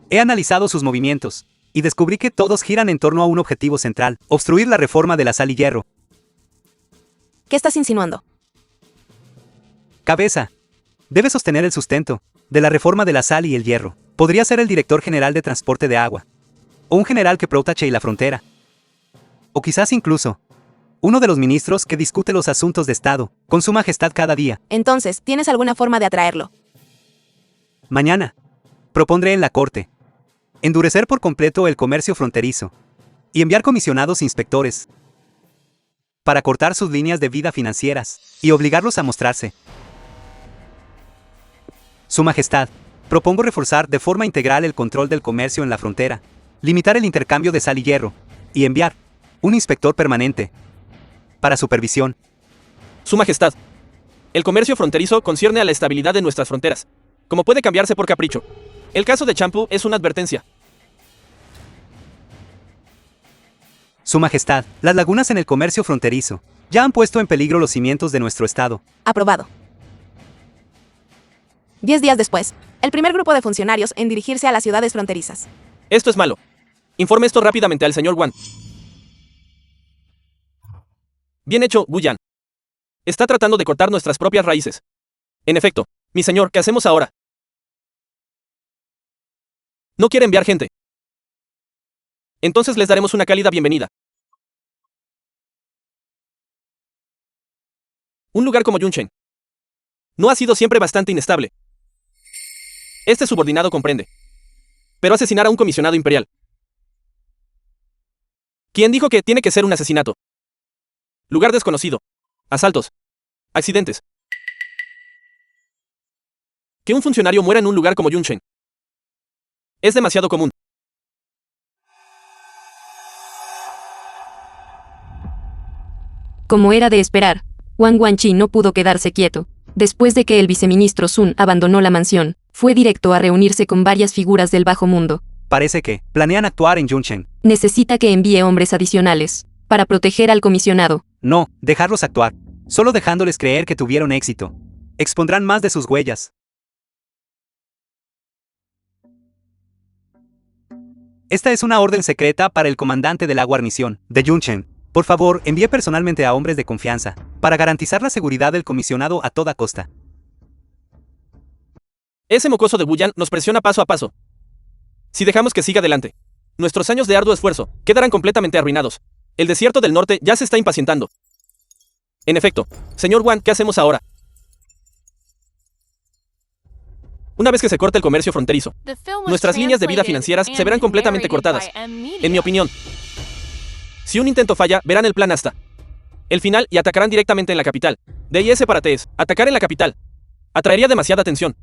He analizado sus movimientos y descubrí que todos giran en torno a un objetivo central: obstruir la reforma de la sal y hierro. ¿Qué estás insinuando? Cabeza. Debe sostener el sustento de la reforma de la sal y el hierro. Podría ser el director general de transporte de agua. O un general que protege la frontera. O quizás incluso uno de los ministros que discute los asuntos de Estado con su majestad cada día. Entonces, ¿tienes alguna forma de atraerlo? Mañana propondré en la corte endurecer por completo el comercio fronterizo y enviar comisionados inspectores para cortar sus líneas de vida financieras y obligarlos a mostrarse. Su Majestad, propongo reforzar de forma integral el control del comercio en la frontera, limitar el intercambio de sal y hierro, y enviar un inspector permanente para supervisión. Su Majestad. El comercio fronterizo concierne a la estabilidad de nuestras fronteras, como puede cambiarse por capricho. El caso de Champu es una advertencia. Su Majestad, las lagunas en el comercio fronterizo ya han puesto en peligro los cimientos de nuestro Estado. Aprobado. 10 días después, el primer grupo de funcionarios en dirigirse a las ciudades fronterizas. Esto es malo. Informe esto rápidamente al señor Wan. Bien hecho, Guyan. Está tratando de cortar nuestras propias raíces. En efecto, mi señor, ¿qué hacemos ahora? No quiere enviar gente. Entonces les daremos una cálida bienvenida. Un lugar como Yunchen no ha sido siempre bastante inestable. Este subordinado comprende. Pero asesinar a un comisionado imperial ¿Quién dijo que tiene que ser un asesinato? Lugar desconocido. Asaltos. Accidentes. Que un funcionario muera en un lugar como Yunchen es demasiado común. Como era de esperar, Wang Guanqi no pudo quedarse quieto. Después de que el viceministro Sun abandonó la mansión, fue directo a reunirse con varias figuras del bajo mundo. Parece que planean actuar en Yunchen. Necesita que envíe hombres adicionales para proteger al comisionado. No, dejarlos actuar. Solo dejándoles creer que tuvieron éxito. Expondrán más de sus huellas. Esta es una orden secreta para el comandante de la guarnición de Yunchen. Por favor, envíe personalmente a hombres de confianza, para garantizar la seguridad del comisionado a toda costa. Ese mocoso de Guyan nos presiona paso a paso. Si dejamos que siga adelante, nuestros años de arduo esfuerzo quedarán completamente arruinados. El desierto del norte ya se está impacientando. En efecto, señor Wang, ¿qué hacemos ahora? Una vez que se corte el comercio fronterizo, nuestras líneas de vida financieras se verán completamente cortadas. En mi opinión, si un intento falla, verán el plan hasta el final y atacarán directamente en la capital. DIS para TES. Atacar en la capital atraería demasiada atención.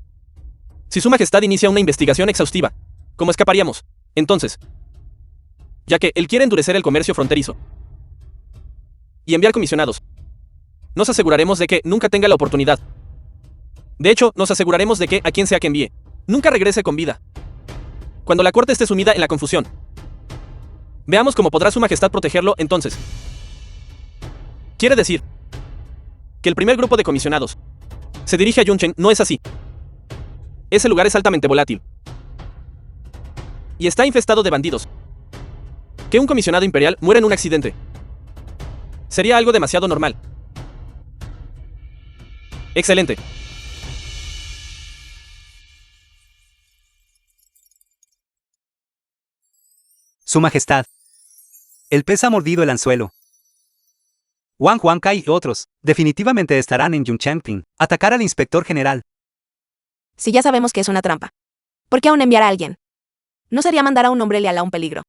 Si Su Majestad inicia una investigación exhaustiva, ¿cómo escaparíamos? Entonces, ya que él quiere endurecer el comercio fronterizo y enviar comisionados, nos aseguraremos de que nunca tenga la oportunidad. De hecho, nos aseguraremos de que, a quien sea que envíe, nunca regrese con vida. Cuando la corte esté sumida en la confusión, veamos cómo podrá Su Majestad protegerlo entonces. Quiere decir que el primer grupo de comisionados se dirige a Yunchen, no es así. Ese lugar es altamente volátil y está infestado de bandidos. Que un comisionado imperial muera en un accidente sería algo demasiado normal. Excelente. Su Majestad. El pez ha mordido el anzuelo. Wang Huangkai y otros definitivamente estarán en Yunchangping. Atacar al inspector general. Si ya sabemos que es una trampa, ¿por qué aún enviar a alguien? No sería mandar a un hombre leal a un peligro.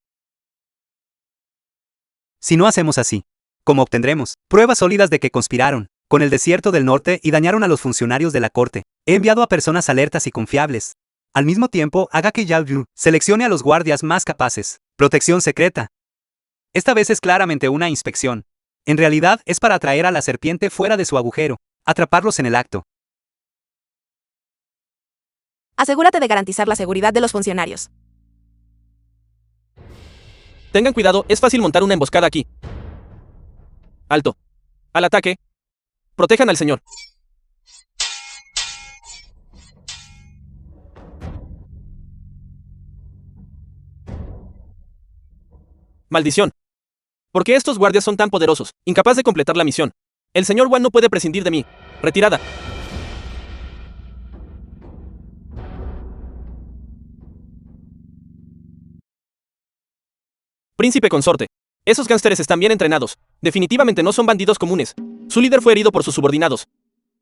Si no hacemos así, ¿cómo obtendremos pruebas sólidas de que conspiraron con el desierto del norte y dañaron a los funcionarios de la corte? He enviado a personas alertas y confiables. Al mismo tiempo, haga que Yao Yu seleccione a los guardias más capaces. Protección secreta. Esta vez es claramente una inspección. En realidad es para atraer a la serpiente fuera de su agujero, atraparlos en el acto. Asegúrate de garantizar la seguridad de los funcionarios. Tengan cuidado, es fácil montar una emboscada aquí. Alto. Al ataque. Protejan al señor. Maldición. ¿Por qué estos guardias son tan poderosos, incapaz de completar la misión? El señor Wan no puede prescindir de mí. Retirada. Príncipe consorte. Esos gánsteres están bien entrenados. Definitivamente no son bandidos comunes. Su líder fue herido por sus subordinados.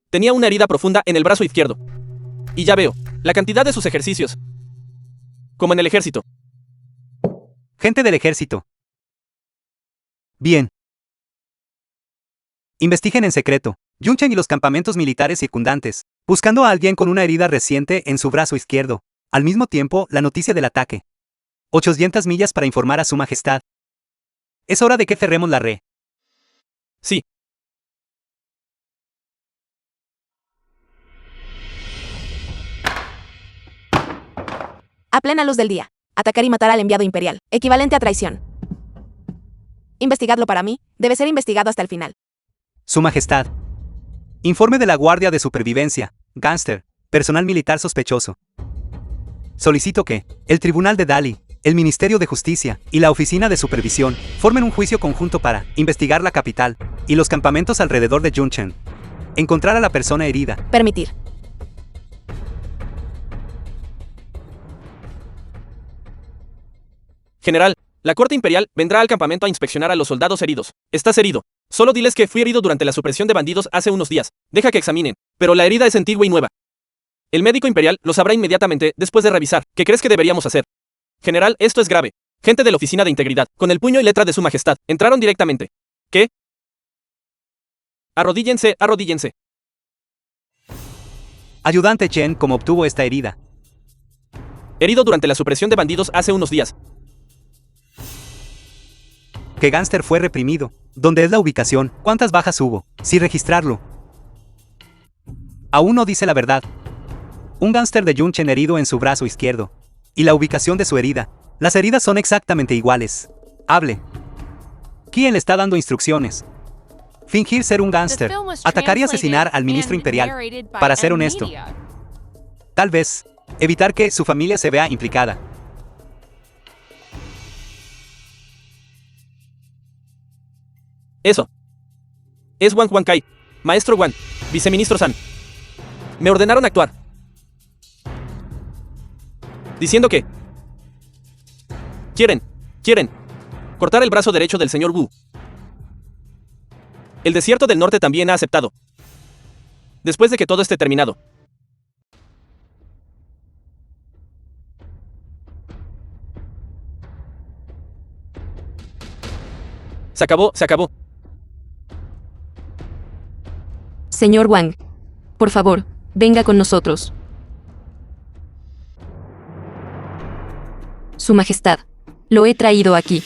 Tenía una herida profunda en el brazo izquierdo. Y ya veo, la cantidad de sus ejercicios. Como en el ejército. Gente del ejército. Bien. Investiguen en secreto Yunchen y los campamentos militares circundantes, buscando a alguien con una herida reciente en su brazo izquierdo. Al mismo tiempo, la noticia del ataque. 800 millas para informar a Su Majestad. Es hora de que cerremos la red. Sí. A plena luz del día. Atacar y matar al enviado imperial, equivalente a traición. Investigadlo para mí, debe ser investigado hasta el final. Su Majestad. Informe de la Guardia de Supervivencia, gánster, personal militar sospechoso. Solicito que el Tribunal de Dali, el Ministerio de Justicia y la Oficina de Supervisión formen un juicio conjunto para investigar la capital y los campamentos alrededor de Yunchen. Encontrar a la persona herida. Permitir. General, la corte imperial vendrá al campamento a inspeccionar a los soldados heridos. Estás herido. Solo diles que fui herido durante la supresión de bandidos hace unos días. Deja que examinen. Pero la herida es antigua y nueva. El médico imperial lo sabrá inmediatamente después de revisar. ¿Qué crees que deberíamos hacer? General, esto es grave. Gente de la Oficina de Integridad, con el puño y letra de Su Majestad, entraron directamente. ¿Qué? Arrodíllense, arrodíllense. Ayudante Chen, ¿cómo obtuvo esta herida? Herido durante la supresión de bandidos hace unos días. ¿Qué gánster fue reprimido? ¿Dónde es la ubicación? ¿Cuántas bajas hubo? Sin registrarlo. Aún no dice la verdad. Un gánster de Yunchen herido en su brazo izquierdo. Y la ubicación de su herida. Las heridas son exactamente iguales. Hable. ¿Quién le está dando instrucciones? Fingir ser un gánster. Atacar y asesinar al ministro imperial. Para ser honesto. Tal vez. Evitar que su familia se vea implicada. Eso. Es Wang Huankai, Maestro Wan, Viceministro San. Me ordenaron actuar. Diciendo que... Quieren. Cortar el brazo derecho del señor Wu. El desierto del norte también ha aceptado. Después de que todo esté terminado. Se acabó. Señor Wang. Por favor, venga con nosotros. Su Majestad. Lo he traído aquí.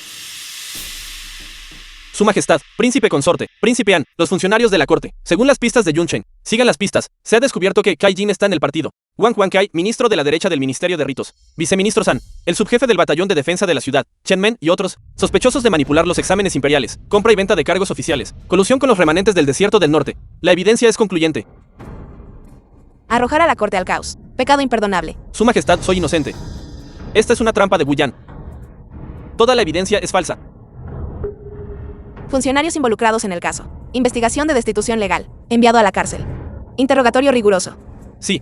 Su Majestad, Príncipe Consorte, Príncipe An, los funcionarios de la corte. Según las pistas de Yunchen, sigan las pistas. Se ha descubierto que Kai Jin está en el partido. Wang Huankai, ministro de la derecha del Ministerio de Ritos. Viceministro San, el subjefe del batallón de defensa de la ciudad. Chen Men y otros, sospechosos de manipular los exámenes imperiales. Compra y venta de cargos oficiales. Colusión con los remanentes del desierto del norte. La evidencia es concluyente. Arrojar a la corte al caos. Pecado imperdonable. Su Majestad, soy inocente. Esta es una trampa de Wu Yan. Toda la evidencia es falsa. Funcionarios involucrados en el caso. Investigación de destitución legal. Enviado a la cárcel. Interrogatorio riguroso. Sí.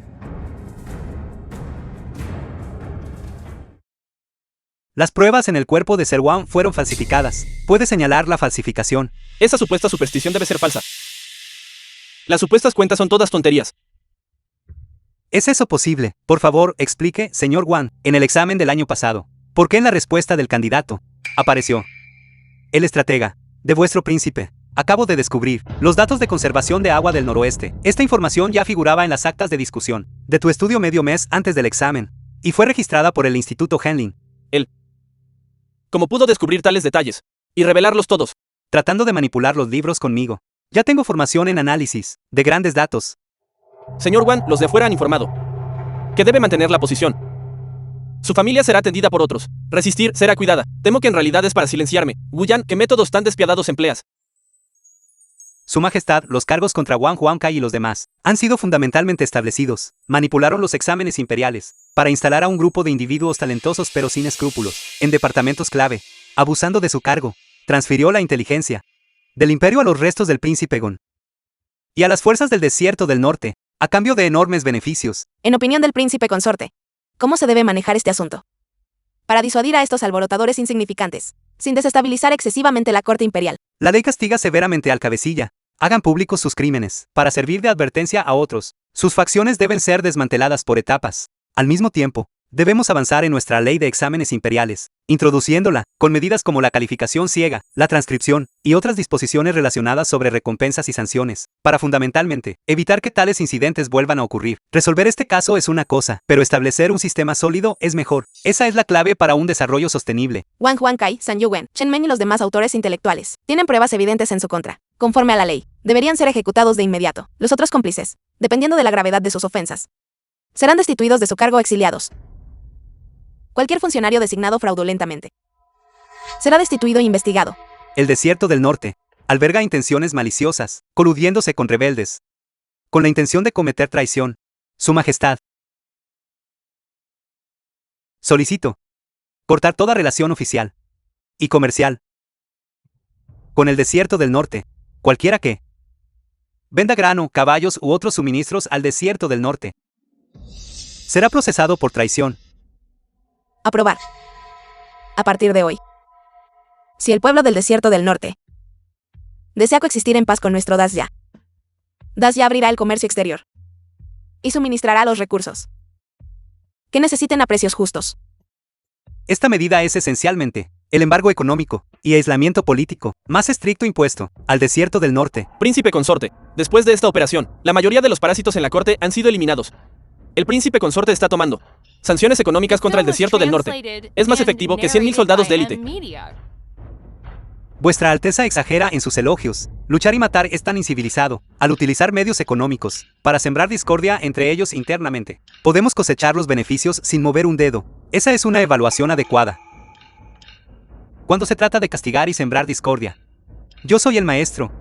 Las pruebas en el cuerpo de Serwan fueron falsificadas. Puede señalar la falsificación. Esa supuesta superstición debe ser falsa. Las supuestas cuentas son todas tonterías. ¿Es eso posible? Por favor, explique, señor Wang, en el examen del año pasado. ¿Por qué en la respuesta del candidato apareció el estratega de vuestro príncipe? Acabo de descubrir los datos de conservación de agua del noroeste. Esta información ya figuraba en las actas de discusión de tu estudio medio mes antes del examen y fue registrada por el Instituto Henlin. ¿Cómo pudo descubrir tales detalles y revelarlos todos? Tratando de manipular los libros conmigo. Ya tengo formación en análisis de grandes datos. Señor Wan, los de afuera han informado que debe mantener la posición. Su familia será atendida por otros. Resistir será cuidada. Temo que en realidad es para silenciarme. Wu Yan, ¿qué métodos tan despiadados empleas? Su Majestad, los cargos contra Wang Huankai y los demás han sido fundamentalmente establecidos. Manipularon los exámenes imperiales para instalar a un grupo de individuos talentosos pero sin escrúpulos en departamentos clave, abusando de su cargo. Transfirió la inteligencia del imperio a los restos del príncipe Gon y a las fuerzas del desierto del norte, a cambio de enormes beneficios. En opinión del príncipe consorte, ¿cómo se debe manejar este asunto? Para disuadir a estos alborotadores insignificantes, sin desestabilizar excesivamente la corte imperial. La ley castiga severamente al cabecilla. Hagan públicos sus crímenes, para servir de advertencia a otros. Sus facciones deben ser desmanteladas por etapas. Al mismo tiempo, debemos avanzar en nuestra ley de exámenes imperiales, introduciéndola, con medidas como la calificación ciega, la transcripción, y otras disposiciones relacionadas sobre recompensas y sanciones, para fundamentalmente, evitar que tales incidentes vuelvan a ocurrir. Resolver este caso es una cosa, pero establecer un sistema sólido es mejor. Esa es la clave para un desarrollo sostenible. Wang Huankai, San Yuwen, Chen Men y los demás autores intelectuales tienen pruebas evidentes en su contra. Conforme a la ley, deberían ser ejecutados de inmediato. Los otros cómplices, dependiendo de la gravedad de sus ofensas, serán destituidos de su cargo o exiliados. Cualquier funcionario designado fraudulentamente será destituido e investigado. El desierto del norte alberga intenciones maliciosas, coludiéndose con rebeldes, con la intención de cometer traición. Su Majestad. Solicito cortar toda relación oficial y comercial con el desierto del norte, cualquiera que venda grano, caballos u otros suministros al desierto del norte será procesado por traición. Aprobar. A partir de hoy, si el pueblo del desierto del norte desea coexistir en paz con nuestro Dasya abrirá el comercio exterior y suministrará los recursos que necesiten a precios justos. Esta medida es esencialmente el embargo económico y aislamiento político más estricto impuesto al desierto del norte. Príncipe consorte, después de esta operación, la mayoría de los parásitos en la corte han sido eliminados. El príncipe consorte está tomando sanciones económicas contra el desierto del norte. Es más efectivo que 100.000 soldados de élite. Vuestra Alteza exagera en sus elogios. Luchar y matar es tan incivilizado, al utilizar medios económicos, para sembrar discordia entre ellos internamente. Podemos cosechar los beneficios sin mover un dedo. Esa es una evaluación adecuada. Cuando se trata de castigar y sembrar discordia. Yo soy el maestro.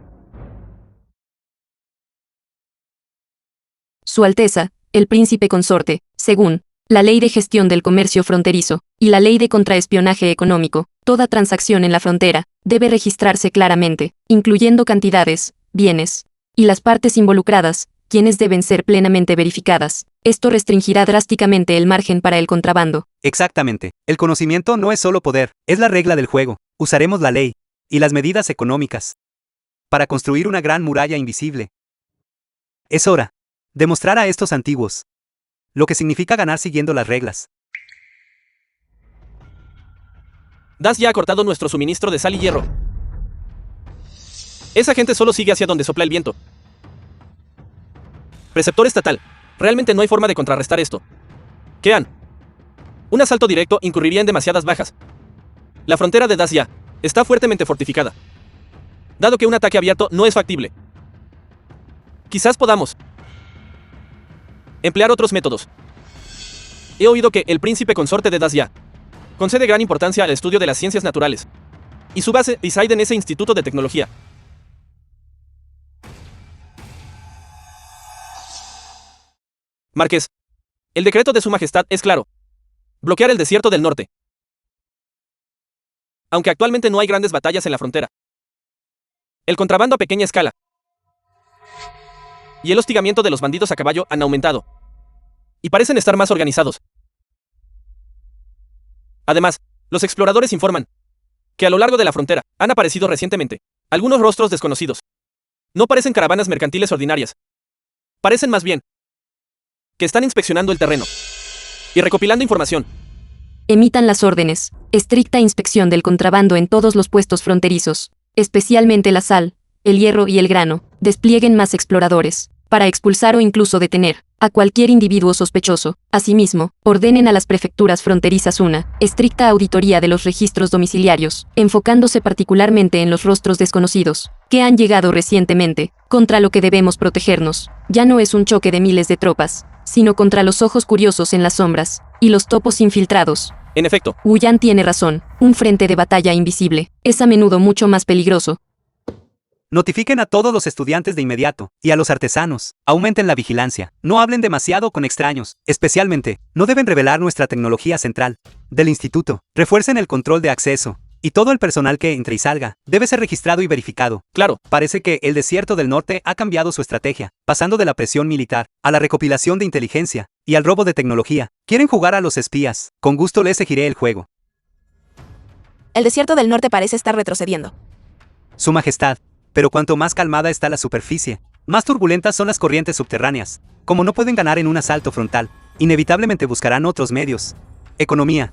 Su Alteza, el príncipe consorte, según la Ley de Gestión del Comercio Fronterizo y la Ley de Contraespionaje Económico, toda transacción en la frontera debe registrarse claramente, incluyendo cantidades, bienes y las partes involucradas, quienes deben ser plenamente verificadas. Esto restringirá drásticamente el margen para el contrabando. Exactamente. El conocimiento no es solo poder, es la regla del juego. Usaremos la ley y las medidas económicas para construir una gran muralla invisible. Es hora de mostrar a estos antiguos lo que significa ganar siguiendo las reglas. Das ya ha cortado nuestro suministro de sal y hierro. Esa gente solo sigue hacia donde sopla el viento. Preceptor estatal, realmente no hay forma de contrarrestar esto. Kean, un asalto directo incurriría en demasiadas bajas. La frontera de Das ya está fuertemente fortificada, dado que un ataque abierto no es factible. Quizás podamos emplear otros métodos. He oído que el príncipe consorte de Das ya concede gran importancia al estudio de las ciencias naturales, y su base reside en ese instituto de tecnología. Marqués, el decreto de su majestad es claro: bloquear el desierto del norte. Aunque actualmente no hay grandes batallas en la frontera, el contrabando a pequeña escala y el hostigamiento de los bandidos a caballo han aumentado, y parecen estar más organizados. Además, los exploradores informan que a lo largo de la frontera han aparecido recientemente algunos rostros desconocidos. No parecen caravanas mercantiles ordinarias. Parecen más bien que están inspeccionando el terreno y recopilando información. Emitan las órdenes. Estricta inspección del contrabando en todos los puestos fronterizos, especialmente la sal, el hierro y el grano. Desplieguen más exploradores para expulsar o incluso detener a cualquier individuo sospechoso. Asimismo, ordenen a las prefecturas fronterizas una estricta auditoría de los registros domiciliarios, enfocándose particularmente en los rostros desconocidos que han llegado recientemente. Contra lo que debemos protegernos ya no es un choque de miles de tropas, sino contra los ojos curiosos en las sombras y los topos infiltrados. En efecto, Guyan tiene razón. Un frente de batalla invisible es a menudo mucho más peligroso. Notifiquen a todos los estudiantes de inmediato, y a los artesanos. Aumenten la vigilancia. No hablen demasiado con extraños. Especialmente, no deben revelar nuestra tecnología central del instituto. Refuercen el control de acceso. Y todo el personal que entre y salga debe ser registrado y verificado. claro, Parece que el desierto del norte ha cambiado su estrategia, pasando de la presión militar a la recopilación de inteligencia y al robo de tecnología. Quieren jugar a los espías. Con gusto les seguiré el juego. El desierto del norte parece estar retrocediendo. Su Majestad. Pero cuanto más calmada está la superficie, más turbulentas son las corrientes subterráneas. Como no pueden ganar en un asalto frontal, inevitablemente buscarán otros medios. Economía,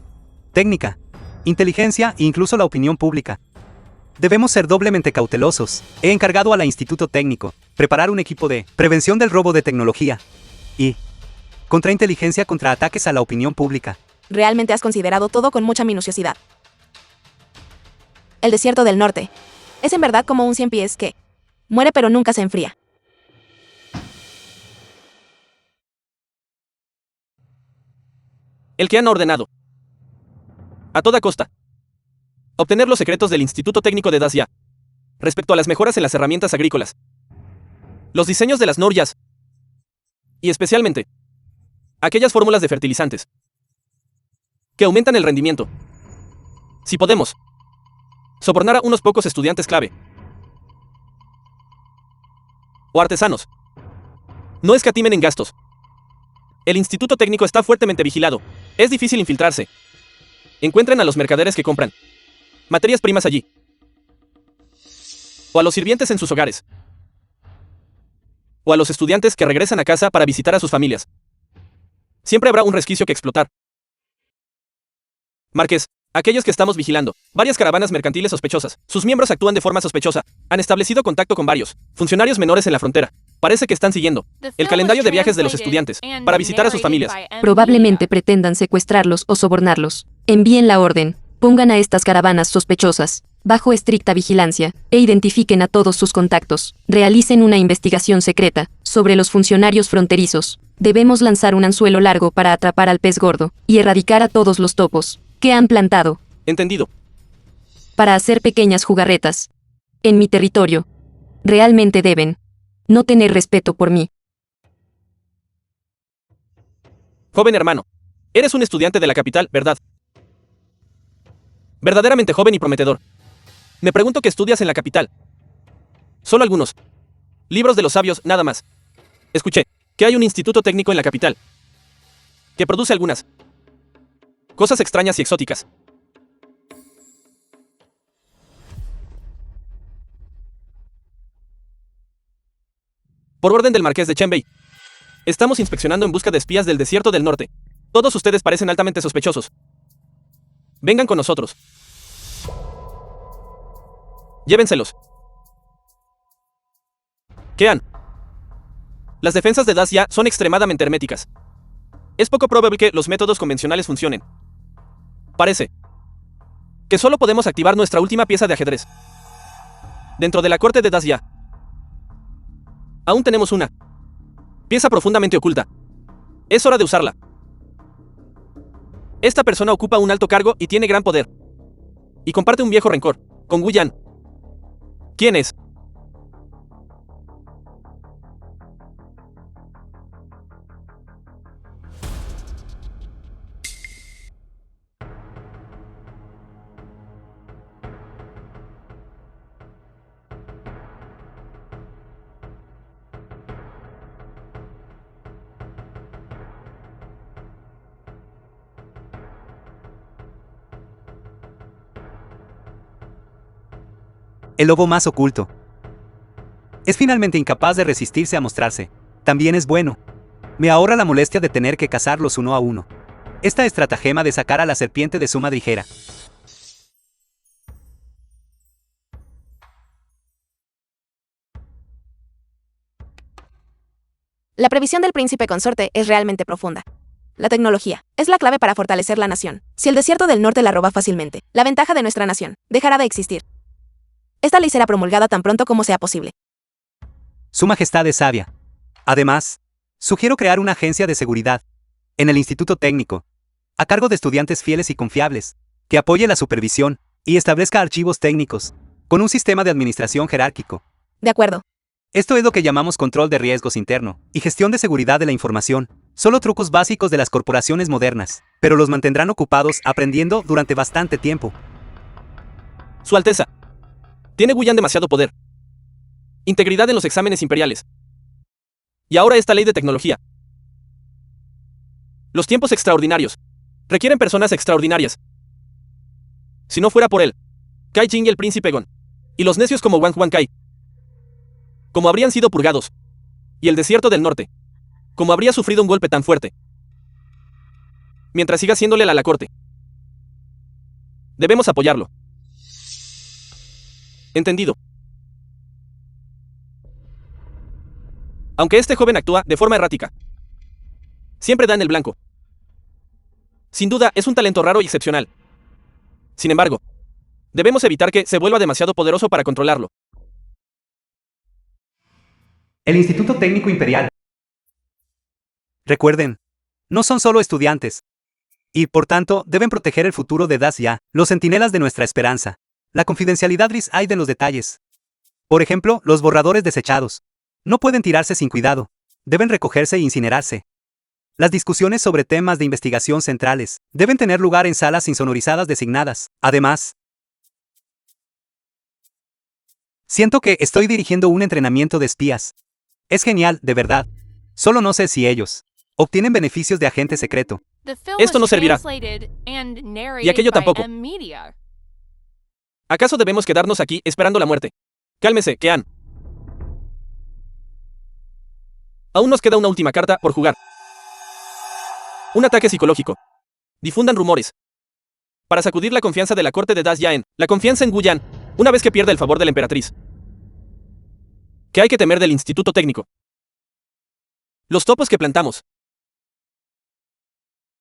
técnica, inteligencia e incluso la opinión pública. Debemos ser doblemente cautelosos. He encargado a la Instituto Técnico preparar un equipo de prevención del robo de tecnología y contrainteligencia contra ataques a la opinión pública. Realmente has considerado todo con mucha minuciosidad. El desierto del norte es en verdad como un 100 pies que muere pero nunca se enfría. el que han ordenado a toda costa obtener los secretos del Instituto Técnico de Das ya respecto a las mejoras en las herramientas agrícolas, los diseños de las normas y especialmente aquellas fórmulas de fertilizantes que aumentan el rendimiento. Si podemos sobornar a unos pocos estudiantes clave o artesanos, no escatimen en gastos. El Instituto Técnico está fuertemente vigilado. Es difícil infiltrarse. Encuentren a los mercaderes que compran materias primas allí, o a los sirvientes en sus hogares, o a los estudiantes que regresan a casa para visitar a sus familias. Siempre habrá un resquicio que explotar. Marqués, aquellos que estamos vigilando, varias caravanas mercantiles sospechosas. Sus miembros actúan de forma sospechosa. Han establecido contacto con varios funcionarios menores en la frontera. Parece que están siguiendo el calendario de viajes de los estudiantes para visitar a sus familias. Probablemente pretendan secuestrarlos o sobornarlos. Envíen la orden. Pongan a estas caravanas sospechosas bajo estricta vigilancia e identifiquen a todos sus contactos. Realicen una investigación secreta sobre los funcionarios fronterizos. Debemos lanzar un anzuelo largo para atrapar al pez gordo y erradicar a todos los topos que han plantado Entendido. para hacer pequeñas jugarretas en mi territorio. Realmente deben no tener respeto por mí. Joven hermano, eres un estudiante de la capital, ¿verdad? Verdaderamente joven y prometedor. Me pregunto qué estudias en la capital. Solo algunos libros de los sabios, nada más. Escuché que hay un instituto técnico en la capital que produce algunas cosas extrañas y exóticas. Por orden del Marqués de Chenbei, estamos inspeccionando en busca de espías del desierto del norte. Todos ustedes parecen altamente sospechosos. Vengan con nosotros. Llévenselos. Kean. Las defensas de Dacia son extremadamente herméticas. Es poco probable que los métodos convencionales funcionen. Parece que solo podemos activar nuestra última pieza de ajedrez. Dentro de la corte de Dacia, aún tenemos una pieza profundamente oculta. Es hora de usarla. Esta persona ocupa un alto cargo y tiene gran poder. Y comparte un viejo rencor con Wu Yan. ¿Quién es? El lobo más oculto. Es finalmente incapaz de resistirse a mostrarse. También es bueno. Me ahorra la molestia de tener que cazarlos uno a uno. Esta estratagema de sacar a la serpiente de su madriguera. La previsión del príncipe consorte es realmente profunda. La tecnología es la clave para fortalecer la nación. Si el desierto del norte la roba fácilmente, la ventaja de nuestra nación dejará de existir. Esta ley será promulgada tan pronto como sea posible. Su Majestad es sabia. Además, sugiero crear una agencia de seguridad en el Instituto Técnico, a cargo de estudiantes fieles y confiables, que apoye la supervisión y establezca archivos técnicos, con un sistema de administración jerárquico. De acuerdo. Esto es lo que llamamos control de riesgos interno y gestión de seguridad de la información. Solo trucos básicos de las corporaciones modernas, pero los mantendrán ocupados aprendiendo durante bastante tiempo. Su Alteza. Tiene Wu Yan demasiado poder. Integridad en los exámenes imperiales. Y ahora esta ley de tecnología. Los tiempos extraordinarios requieren personas extraordinarias. Si no fuera por él, Kai Jing y el príncipe Gon, y los necios como Wang Kai, como habrían sido purgados, y el desierto del norte, como habría sufrido un golpe tan fuerte. Mientras siga siendo leal a la corte, debemos apoyarlo. Entendido. Aunque este joven actúa de forma errática, siempre da en el blanco. Sin duda, es un talento raro y excepcional. Sin embargo, debemos evitar que se vuelva demasiado poderoso para controlarlo. El Instituto Técnico Imperial. Recuerden, no son solo estudiantes. Y, por tanto, deben proteger el futuro de Dacia, los centinelas de nuestra esperanza. La confidencialidad reside en los detalles. Por ejemplo, los borradores desechados. No pueden tirarse sin cuidado. Deben recogerse e incinerarse. Las discusiones sobre temas de investigación centrales deben tener lugar en salas insonorizadas designadas. Además, siento que estoy dirigiendo un entrenamiento de espías. Es genial, de verdad. Solo no sé si ellos obtienen beneficios de agente secreto. Esto no servirá. Y aquello tampoco. ¿Acaso debemos quedarnos aquí esperando la muerte? Cálmese, Kean. Aún nos queda una última carta por jugar. Un ataque psicológico. Difundan rumores. para sacudir la confianza de la corte de Das Yaen, la confianza en Wu Yan, una vez que pierde el favor de la emperatriz. ¿Qué hay que temer del Instituto Técnico? Los topos que plantamos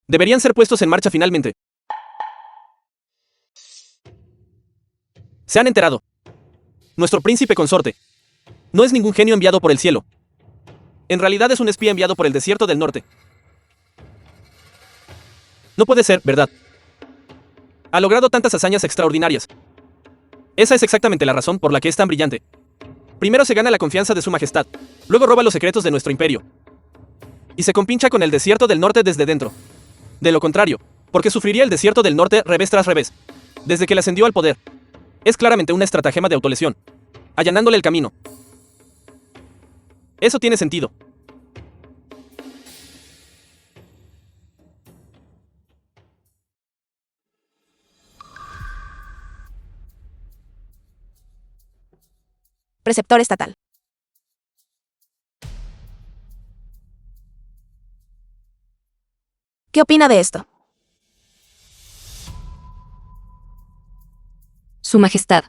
deberían ser puestos en marcha finalmente. Se han enterado. Nuestro príncipe consorte no es ningún genio enviado por el cielo. En realidad es un espía enviado por el desierto del norte. No puede ser, ¿verdad? Ha logrado tantas hazañas extraordinarias. Esa es exactamente la razón por la que es tan brillante. Primero se gana la confianza de su majestad, luego roba los secretos de nuestro imperio. Y se compincha con el desierto del norte desde dentro. De lo contrario, porque sufriría el desierto del norte revés tras revés, desde que le ascendió al poder. Es claramente una estratagema de autolesión, allanándole el camino. Eso tiene sentido. Preceptor estatal. ¿Qué opina de esto? Su Majestad.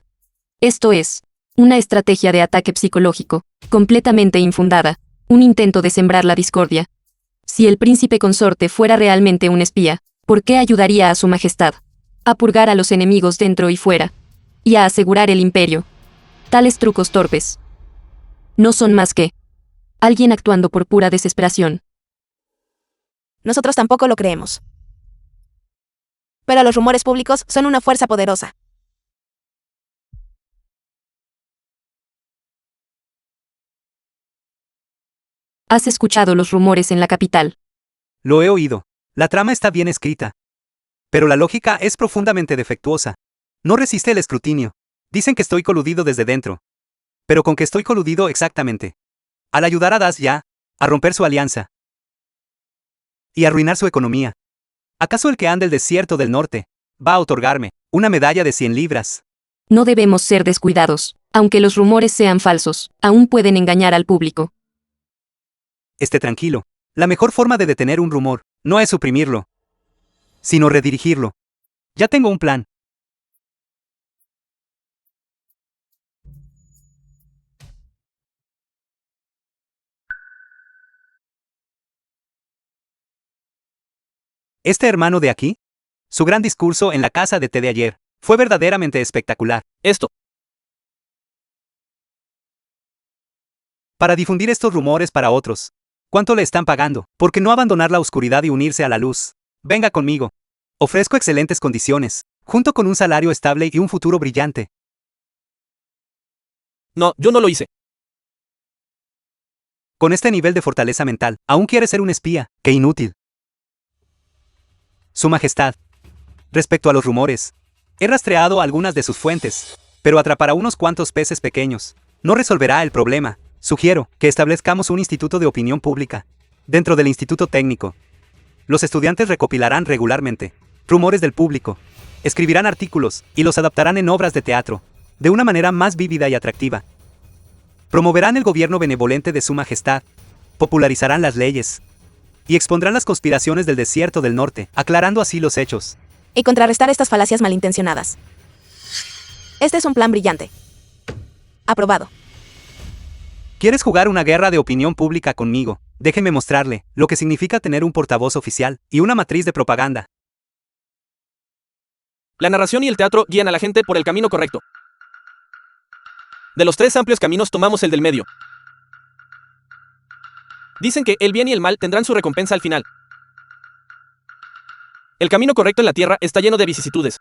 Esto es una estrategia de ataque psicológico, completamente infundada, un intento de sembrar la discordia. Si el príncipe consorte fuera realmente un espía, ¿por qué ayudaría a Su Majestad a purgar a los enemigos dentro y fuera, y a asegurar el imperio? Tales trucos torpes no son más que alguien actuando por pura desesperación. Nosotros tampoco lo creemos. Pero los rumores públicos son una fuerza poderosa. ¿Has escuchado los rumores en la capital? Lo he oído. La trama está bien escrita. Pero la lógica es profundamente defectuosa. No resiste el escrutinio. Dicen que estoy coludido desde dentro. Pero ¿con qué estoy coludido exactamente? Al ayudar a Das Ya a romper su alianza y arruinar su economía. ¿Acaso el que anda el desierto del norte va a otorgarme una medalla de 100 libras? No debemos ser descuidados. Aunque los rumores sean falsos, aún pueden engañar al público. Esté tranquilo. La mejor forma de detener un rumor no es suprimirlo, sino redirigirlo. Ya tengo un plan. Este hermano de aquí, su gran discurso en la casa de té de ayer, fue verdaderamente espectacular. Esto. Para difundir estos rumores para otros. ¿Cuánto le están pagando? ¿Por qué no abandonar la oscuridad y unirse a la luz? Venga conmigo. Ofrezco excelentes condiciones, junto con un salario estable y un futuro brillante. No, yo no lo hice. Con este nivel de fortaleza mental, aún quiere ser un espía. ¡Qué inútil! Su Majestad. Respecto a los rumores, he rastreado algunas de sus fuentes, pero atrapar a unos cuantos peces pequeños no resolverá el problema. Sugiero que establezcamos un instituto de opinión pública dentro del Instituto Técnico. Los estudiantes recopilarán regularmente rumores del público, escribirán artículos y los adaptarán en obras de teatro, de una manera más vívida y atractiva. Promoverán el gobierno benevolente de Su Majestad, popularizarán las leyes y expondrán las conspiraciones del desierto del norte, aclarando así los hechos. Y contrarrestar estas falacias malintencionadas. Este es un plan brillante. Aprobado. ¿Quieres jugar una guerra de opinión pública conmigo? Déjeme mostrarle lo que significa tener un portavoz oficial y una matriz de propaganda. La narración y el teatro guían a la gente por el camino correcto. De los 3 amplios caminos tomamos el del medio. Dicen que el bien y el mal tendrán su recompensa al final. El camino correcto en la tierra está lleno de vicisitudes.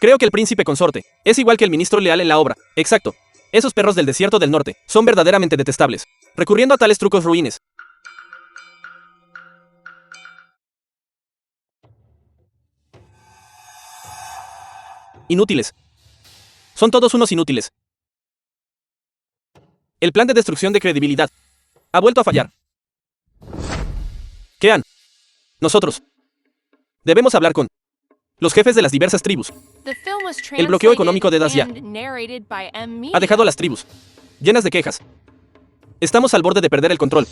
Creo que el príncipe consorte es igual que el ministro leal en la obra. Exacto. Esos perros del desierto del norte son verdaderamente detestables, recurriendo a tales trucos ruines. Inútiles. Son todos unos inútiles. El plan de destrucción de credibilidad ha vuelto a fallar. ¿Qué han? Nosotros debemos hablar con los jefes de las diversas tribus. El bloqueo económico de Das Ya Ha dejado a las tribus llenas de quejas. Estamos al borde de perder el control.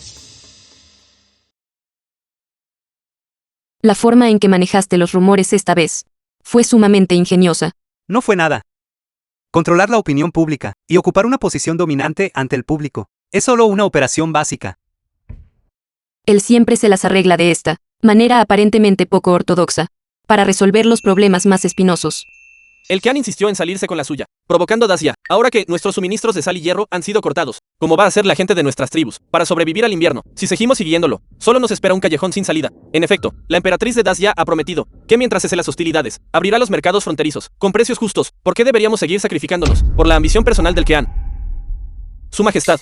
La forma en que manejaste los rumores esta vez fue sumamente ingeniosa. No fue nada. Controlar la opinión pública y ocupar una posición dominante ante el público es solo una operación básica. Él siempre se las arregla de esta manera aparentemente poco ortodoxa para resolver los problemas más espinosos. El Kean insistió en salirse con la suya, provocando a Dacia, ahora que nuestros suministros de sal y hierro han sido cortados, como va a ser la gente de nuestras tribus, para sobrevivir al invierno. Si seguimos siguiéndolo, solo nos espera un callejón sin salida. En efecto, la emperatriz de Dacia ha prometido que mientras cese las hostilidades, abrirá los mercados fronterizos, con precios justos. ¿Por qué deberíamos seguir sacrificándonos? Por la ambición personal del Kean. Su Majestad.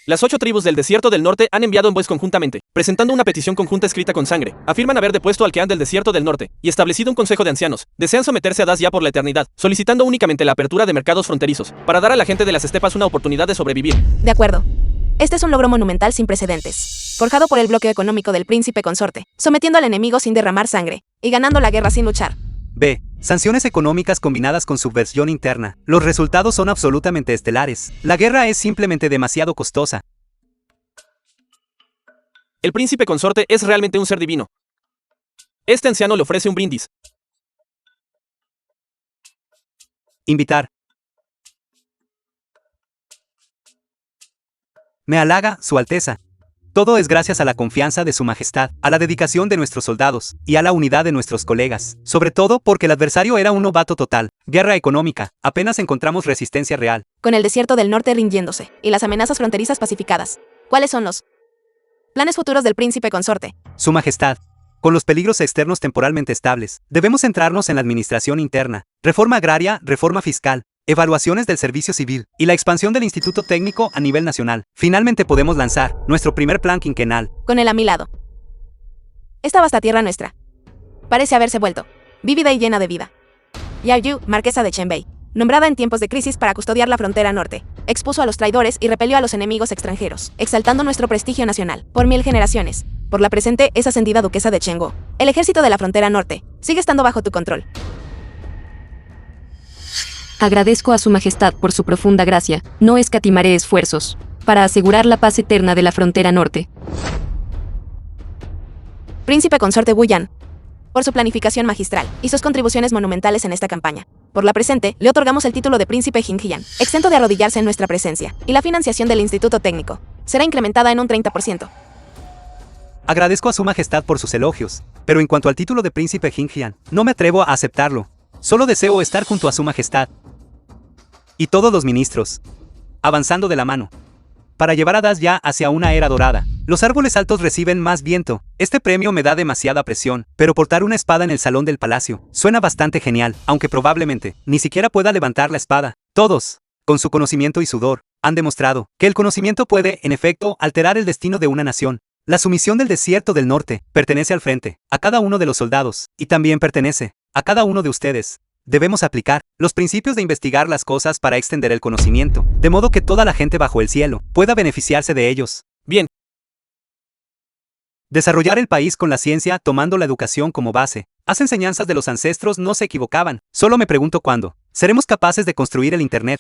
Las 8 tribus del desierto del norte han enviado envoys conjuntamente, presentando una petición conjunta escrita con sangre. Afirman haber depuesto al Kean del desierto del norte y establecido un consejo de ancianos. Desean someterse a Dacia por la eternidad, solicitando únicamente la apertura de mercados fronterizos, para dar a la gente de las estepas una oportunidad de sobrevivir. De acuerdo. Este es un logro monumental sin precedentes, forjado por el bloqueo económico del príncipe consorte, sometiendo al enemigo sin derramar sangre, y ganando la guerra sin luchar. B. Sanciones económicas combinadas con subversión interna. Los resultados son absolutamente estelares. La guerra es simplemente demasiado costosa. El príncipe consorte es realmente un ser divino. Este anciano le ofrece un brindis. Invitar. Me halaga, Su Alteza. Todo es gracias a la confianza de Su Majestad, a la dedicación de nuestros soldados y a la unidad de nuestros colegas. Sobre todo porque el adversario era un novato total. Guerra económica. Apenas encontramos resistencia real. Con el desierto del norte rindiéndose, y las amenazas fronterizas pacificadas. ¿Cuáles son los planes futuros del príncipe consorte? Su Majestad. Con los peligros externos temporalmente estables, debemos centrarnos en la administración interna, reforma agraria, reforma fiscal, evaluaciones del servicio civil y la expansión del Instituto Técnico a nivel nacional. Finalmente podemos lanzar nuestro primer plan quinquenal. Con él a mi lado. Esta vasta tierra nuestra parece haberse vuelto vívida y llena de vida. Yao Yu, marquesa de Chenbei, nombrada en tiempos de crisis para custodiar la frontera norte, expuso a los traidores y repelió a los enemigos extranjeros, exaltando nuestro prestigio nacional. Por 1000 generaciones. Por la presente es ascendida duquesa de Chengguo. El ejército de la frontera norte sigue estando bajo tu control. Agradezco a Su Majestad por su profunda gracia. No escatimaré esfuerzos para asegurar la paz eterna de la frontera norte. Príncipe consorte Wu Yan, por su planificación magistral y sus contribuciones monumentales en esta campaña. Por la presente, le otorgamos el título de Príncipe Jinjian, exento de arrodillarse en nuestra presencia, y la financiación del Instituto Técnico será incrementada en un 30%. Agradezco a Su Majestad por sus elogios, pero en cuanto al título de Príncipe Jinjian, no me atrevo a aceptarlo. Solo deseo estar junto a Su Majestad y todos los ministros, avanzando de la mano, para llevar a Dacia hacia una era dorada. Los árboles altos reciben más viento. Este premio me da demasiada presión, pero portar una espada en el salón del palacio suena bastante genial, aunque probablemente ni siquiera pueda levantar la espada. Todos, con su conocimiento y sudor, han demostrado que el conocimiento puede, en efecto, alterar el destino de una nación. La sumisión del desierto del norte pertenece al frente, a cada uno de los soldados, y también pertenece a cada uno de ustedes. Debemos aplicar los principios de investigar las cosas para extender el conocimiento, de modo que toda la gente bajo el cielo pueda beneficiarse de ellos. Bien. Desarrollar el país con la ciencia tomando la educación como base. Las enseñanzas de los ancestros no se equivocaban. Solo me pregunto cuándo seremos capaces de construir el Internet.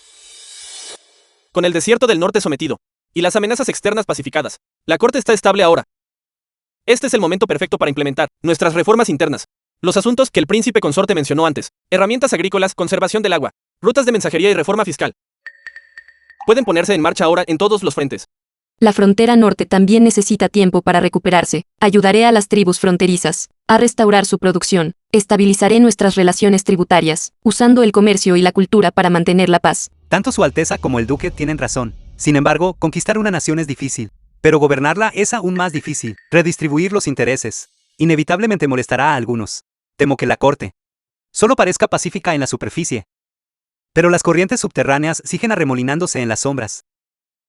Con el desierto del norte sometido y las amenazas externas pacificadas, la corte está estable ahora. Este es el momento perfecto para implementar nuestras reformas internas. Los asuntos que el príncipe consorte mencionó antes: herramientas agrícolas, conservación del agua, rutas de mensajería y reforma fiscal, pueden ponerse en marcha ahora en todos los frentes. La frontera norte también necesita tiempo para recuperarse. Ayudaré a las tribus fronterizas a restaurar su producción. Estabilizaré nuestras relaciones tributarias, usando el comercio y la cultura para mantener la paz. Tanto Su Alteza como el Duque tienen razón. Sin embargo, conquistar una nación es difícil, pero gobernarla es aún más difícil. Redistribuir los intereses inevitablemente molestará a algunos. Temo que la corte solo parezca pacífica en la superficie, pero las corrientes subterráneas siguen arremolinándose en las sombras.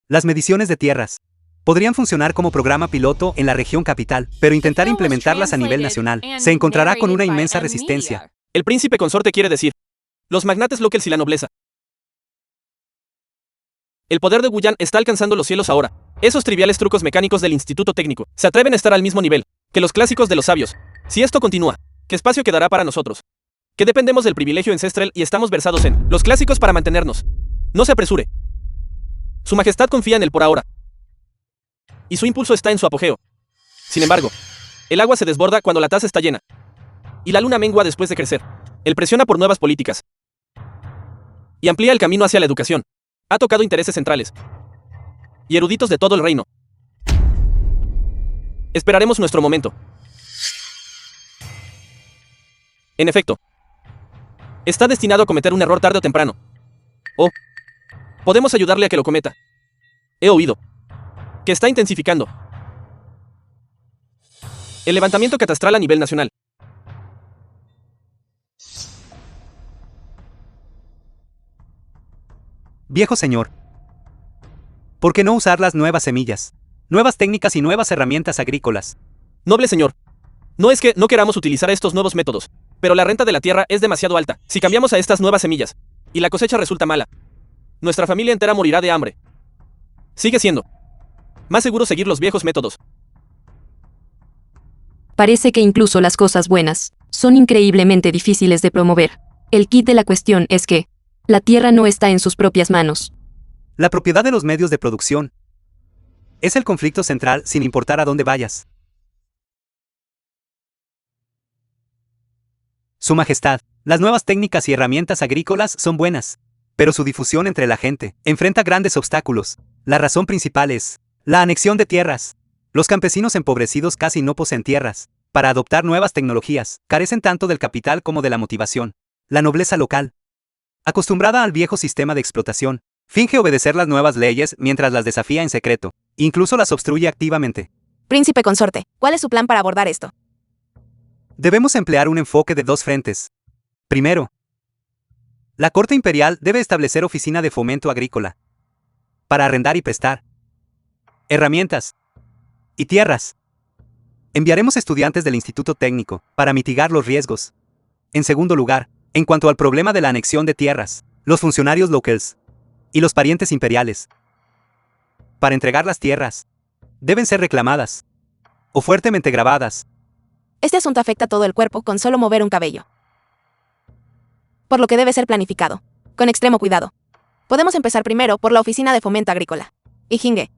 Las mediciones de tierras podrían funcionar como programa piloto en la región capital, pero intentar implementarlas a nivel nacional se encontrará con una inmensa resistencia. El príncipe consorte quiere decir los magnates locales y la nobleza. El poder de Wu Yan está alcanzando los cielos ahora. Esos triviales trucos mecánicos del Instituto Técnico se atreven a estar al mismo nivel que los clásicos de los sabios. Si esto continúa, ¿qué espacio quedará para nosotros? Que dependemos del privilegio ancestral y estamos versados en los clásicos para mantenernos. No se apresure. Su Majestad confía en él por ahora, y su impulso está en su apogeo. Sin embargo, El agua se desborda cuando la taza está llena. Y la luna mengua después de crecer. Él presiona por nuevas políticas. Y amplía el camino hacia la educación. Ha tocado intereses centrales. Y eruditos de todo el reino. Esperaremos nuestro momento. En efecto, está destinado a cometer un error tarde o temprano. O podemos ayudarle a que lo cometa. He oído que está intensificando el levantamiento catastral a nivel nacional. Viejo señor, ¿por qué no usar las nuevas semillas, nuevas técnicas y nuevas herramientas agrícolas? Noble señor, no es que no queramos utilizar estos nuevos métodos, pero la renta de la tierra es demasiado alta. Si cambiamos a estas nuevas semillas, y la cosecha resulta mala, nuestra familia entera morirá de hambre. Sigue siendo más seguro seguir los viejos métodos. Parece que incluso las cosas buenas son increíblemente difíciles de promover. El kit de la cuestión es que la tierra no está en sus propias manos. La propiedad de los medios de producción es el conflicto central sin importar a dónde vayas. Su Majestad, las nuevas técnicas y herramientas agrícolas son buenas, pero su difusión entre la gente enfrenta grandes obstáculos. La razón principal es la anexión de tierras. Los campesinos empobrecidos casi no poseen tierras. Para adoptar nuevas tecnologías, carecen tanto del capital como de la motivación. La nobleza local, acostumbrada al viejo sistema de explotación, finge obedecer las nuevas leyes mientras las desafía en secreto. Incluso las obstruye activamente. Príncipe consorte, ¿cuál es su plan para abordar esto? Debemos emplear un enfoque de dos frentes. Primero, la Corte Imperial debe establecer oficina de fomento agrícola para arrendar y prestar herramientas y tierras. Enviaremos estudiantes del Instituto Técnico para mitigar los riesgos. En segundo lugar, en cuanto al problema de la anexión de tierras, los funcionarios locales y los parientes imperiales, para entregar las tierras, deben ser reclamadas o fuertemente grabadas. Este asunto afecta a todo el cuerpo con solo mover un cabello. Por lo que debe ser planificado, con extremo cuidado. Podemos empezar primero por la Oficina de Fomento Agrícola. Ijingue.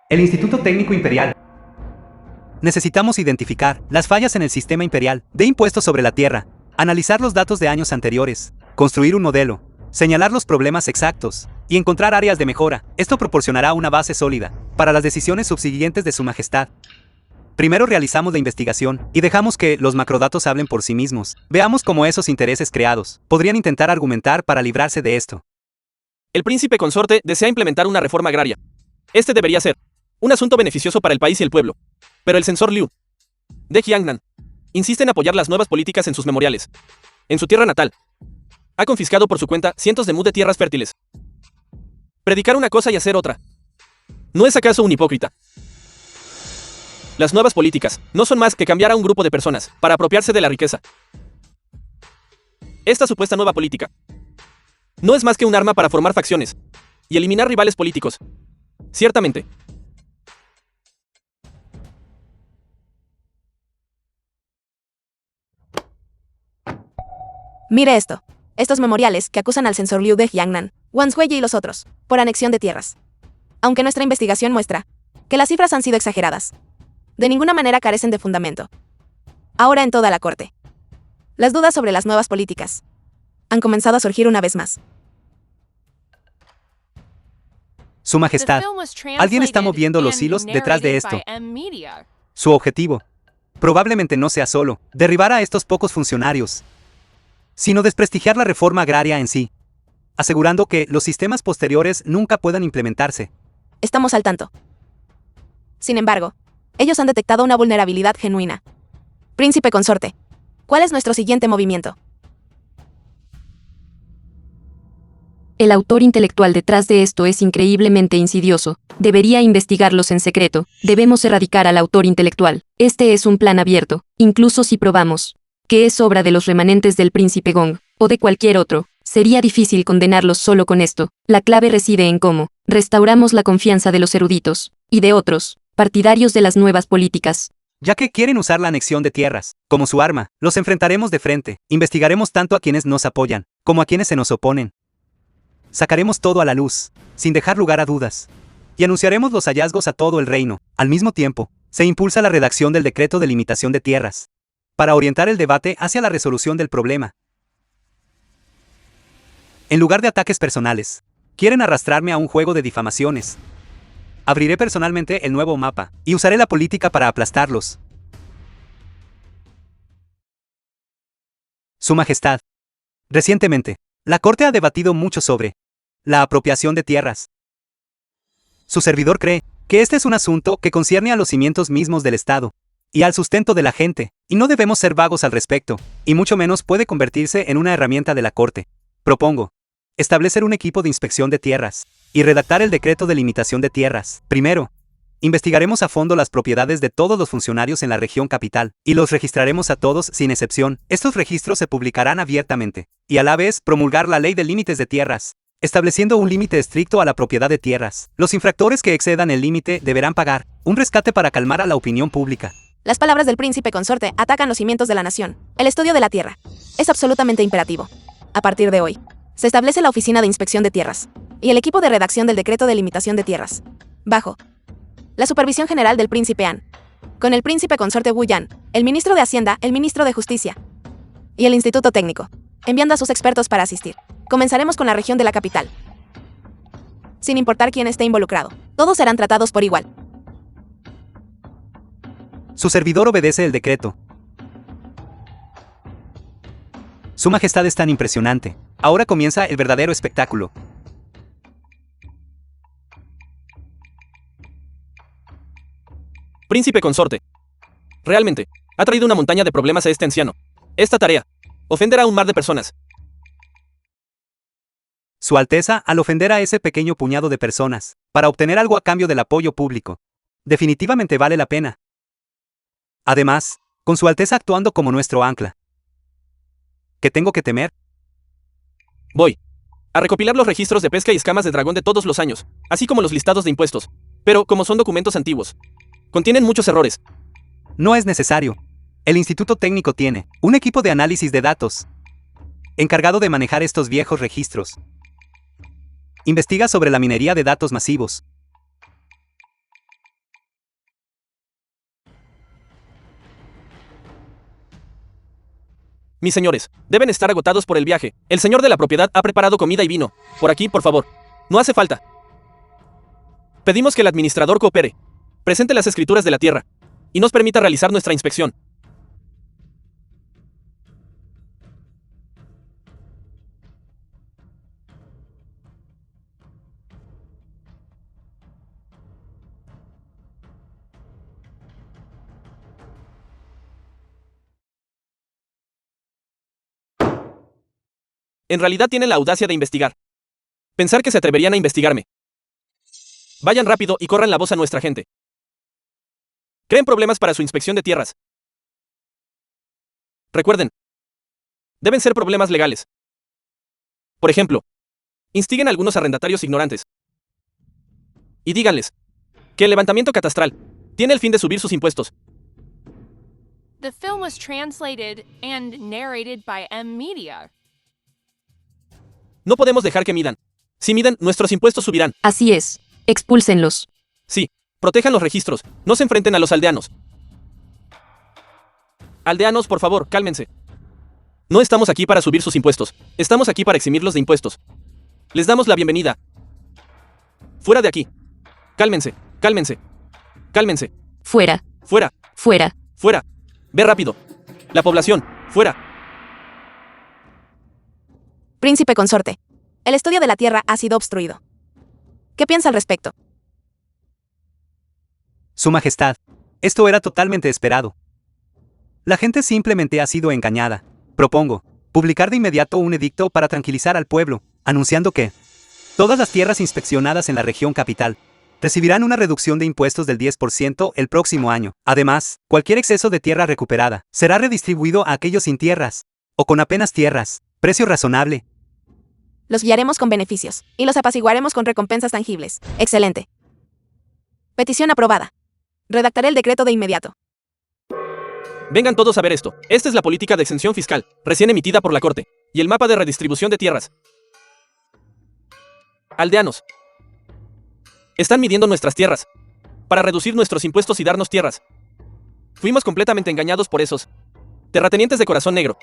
El Instituto Técnico Imperial. Necesitamos identificar las fallas en el sistema imperial de impuestos sobre la tierra, analizar los datos de años anteriores, construir un modelo, señalar los problemas exactos y encontrar áreas de mejora. Esto proporcionará una base sólida para las decisiones subsiguientes de Su Majestad. Primero realizamos la investigación y dejamos que los macrodatos hablen por sí mismos. Veamos cómo esos intereses creados podrían intentar argumentar para librarse de esto. El príncipe consorte desea implementar una reforma agraria. Este debería ser un asunto beneficioso para el país y el pueblo. Pero el censor Liu de Jiangnan insiste en apoyar las nuevas políticas en sus memoriales. En su tierra natal, ha confiscado por su cuenta cientos de mu de tierras fértiles. Predicar una cosa y hacer otra. ¿No es acaso un hipócrita? Las nuevas políticas no son más que cambiar a un grupo de personas para apropiarse de la riqueza. Esta supuesta nueva política no es más que un arma para formar facciones y eliminar rivales políticos. Ciertamente. Mire esto. Estos memoriales que acusan al censor Liu de Jiangnan, Wang Zueye y los otros, por anexión de tierras. Aunque nuestra investigación muestra que las cifras han sido exageradas, de ninguna manera carecen de fundamento. Ahora en toda la corte, las dudas sobre las nuevas políticas han comenzado a surgir una vez más. Su Majestad, alguien está moviendo los hilos detrás de esto. Su objetivo probablemente no sea solo derribar a estos pocos funcionarios, sino desprestigiar la reforma agraria en sí, asegurando que los sistemas posteriores nunca puedan implementarse. Estamos al tanto. Sin embargo, ellos han detectado una vulnerabilidad genuina. Príncipe consorte, ¿cuál es nuestro siguiente movimiento? El autor intelectual detrás de esto es increíblemente insidioso. Debería investigarlos en secreto. Debemos erradicar al autor intelectual. Este es un plan abierto. Incluso si probamos que es obra de los remanentes del príncipe Gong, o de cualquier otro, sería difícil condenarlos solo con esto. La clave reside en cómo restauramos la confianza de los eruditos, y de otros, partidarios de las nuevas políticas. Ya que quieren usar la anexión de tierras como su arma, los enfrentaremos de frente. Investigaremos tanto a quienes nos apoyan, como a quienes se nos oponen. Sacaremos todo a la luz, sin dejar lugar a dudas. y anunciaremos los hallazgos a todo el reino. Al mismo tiempo, se impulsa la redacción del decreto de limitación de tierras, para orientar el debate hacia la resolución del problema. En lugar de ataques personales, quieren arrastrarme a un juego de difamaciones. Abriré personalmente el nuevo mapa, y usaré la política para aplastarlos. Su Majestad. Recientemente, la Corte ha debatido mucho sobre la apropiación de tierras. Su servidor cree que este es un asunto que concierne a los cimientos mismos del Estado y al sustento de la gente, y no debemos ser vagos al respecto, y mucho menos puede convertirse en una herramienta de la Corte. Propongo establecer un equipo de inspección de tierras y redactar el decreto de limitación de tierras. Primero, investigaremos a fondo las propiedades de todos los funcionarios en la región capital, y los registraremos a todos sin excepción. Estos registros se publicarán abiertamente, y a la vez promulgar la ley de límites de tierras, estableciendo un límite estricto a la propiedad de tierras. Los infractores que excedan el límite deberán pagar un rescate para calmar a la opinión pública. Las palabras del príncipe consorte atacan los cimientos de la nación. El estudio de la tierra es absolutamente imperativo. A partir de hoy, se establece la Oficina de Inspección de Tierras y el equipo de redacción del decreto de limitación de tierras, bajo la supervisión general del príncipe An, con el príncipe consorte Wu Yan, el ministro de Hacienda, el ministro de Justicia y el Instituto Técnico, enviando a sus expertos para asistir. Comenzaremos con la región de la capital. Sin importar quién esté involucrado, todos serán tratados por igual. Su servidor obedece el decreto. Su Majestad es tan impresionante. Ahora comienza el verdadero espectáculo. Príncipe consorte. Realmente, ha traído una montaña de problemas a este anciano. Esta tarea ofenderá a un mar de personas. Su Alteza, al ofender a ese pequeño puñado de personas, para obtener algo a cambio del apoyo público, definitivamente vale la pena. Además, con Su Alteza actuando como nuestro ancla. ¿Qué tengo que temer? Voy a recopilar los registros de pesca y escamas de dragón de todos los años, así como los listados de impuestos. Pero, como son documentos antiguos, contienen muchos errores. No es necesario. El Instituto Técnico tiene un equipo de análisis de datos encargado de manejar estos viejos registros. Investiga sobre la minería de datos masivos. Mis señores, deben estar agotados por el viaje. El señor de la propiedad ha preparado comida y vino. Por aquí, por favor. No hace falta. Pedimos que el administrador coopere, presente las escrituras de la tierra y nos permita realizar nuestra inspección. En realidad tienen la audacia de investigar. Pensar que se atreverían a investigarme. Vayan rápido y corran la voz a nuestra gente. Creen problemas para su inspección de tierras. Recuerden, deben ser problemas legales. Por ejemplo, instiguen a algunos arrendatarios ignorantes. Y díganles que el levantamiento catastral tiene el fin de subir sus impuestos. The film was translated and narrated by M Media. No podemos dejar que midan. Si miden, nuestros impuestos subirán. Así es. Expúlsenlos. Sí, protejan los registros. No se enfrenten a los aldeanos. Aldeanos, por favor, cálmense. No estamos aquí para subir sus impuestos. Estamos aquí para eximirlos de impuestos. Les damos la bienvenida. Fuera de aquí. Cálmense, cálmense, cálmense. Fuera. Fuera, Fuera. fuera. Ve rápido. La población, fuera. Príncipe consorte, el estudio de la tierra ha sido obstruido. ¿Qué piensa al respecto? Su Majestad, esto era totalmente esperado. La gente simplemente ha sido engañada. Propongo publicar de inmediato un edicto para tranquilizar al pueblo, anunciando que todas las tierras inspeccionadas en la región capital recibirán una reducción de impuestos del 10% el próximo año. Además, cualquier exceso de tierra recuperada será redistribuido a aquellos sin tierras, o con apenas tierras, precio razonable. Los guiaremos con beneficios y los apaciguaremos con recompensas tangibles. Excelente. Petición aprobada. Redactaré el decreto de inmediato. Vengan todos a ver esto. Esta es la política de exención fiscal, recién emitida por la Corte, y el mapa de redistribución de tierras. Aldeanos. Están midiendo nuestras tierras. Para reducir nuestros impuestos y darnos tierras. Fuimos completamente engañados por esos terratenientes de corazón negro.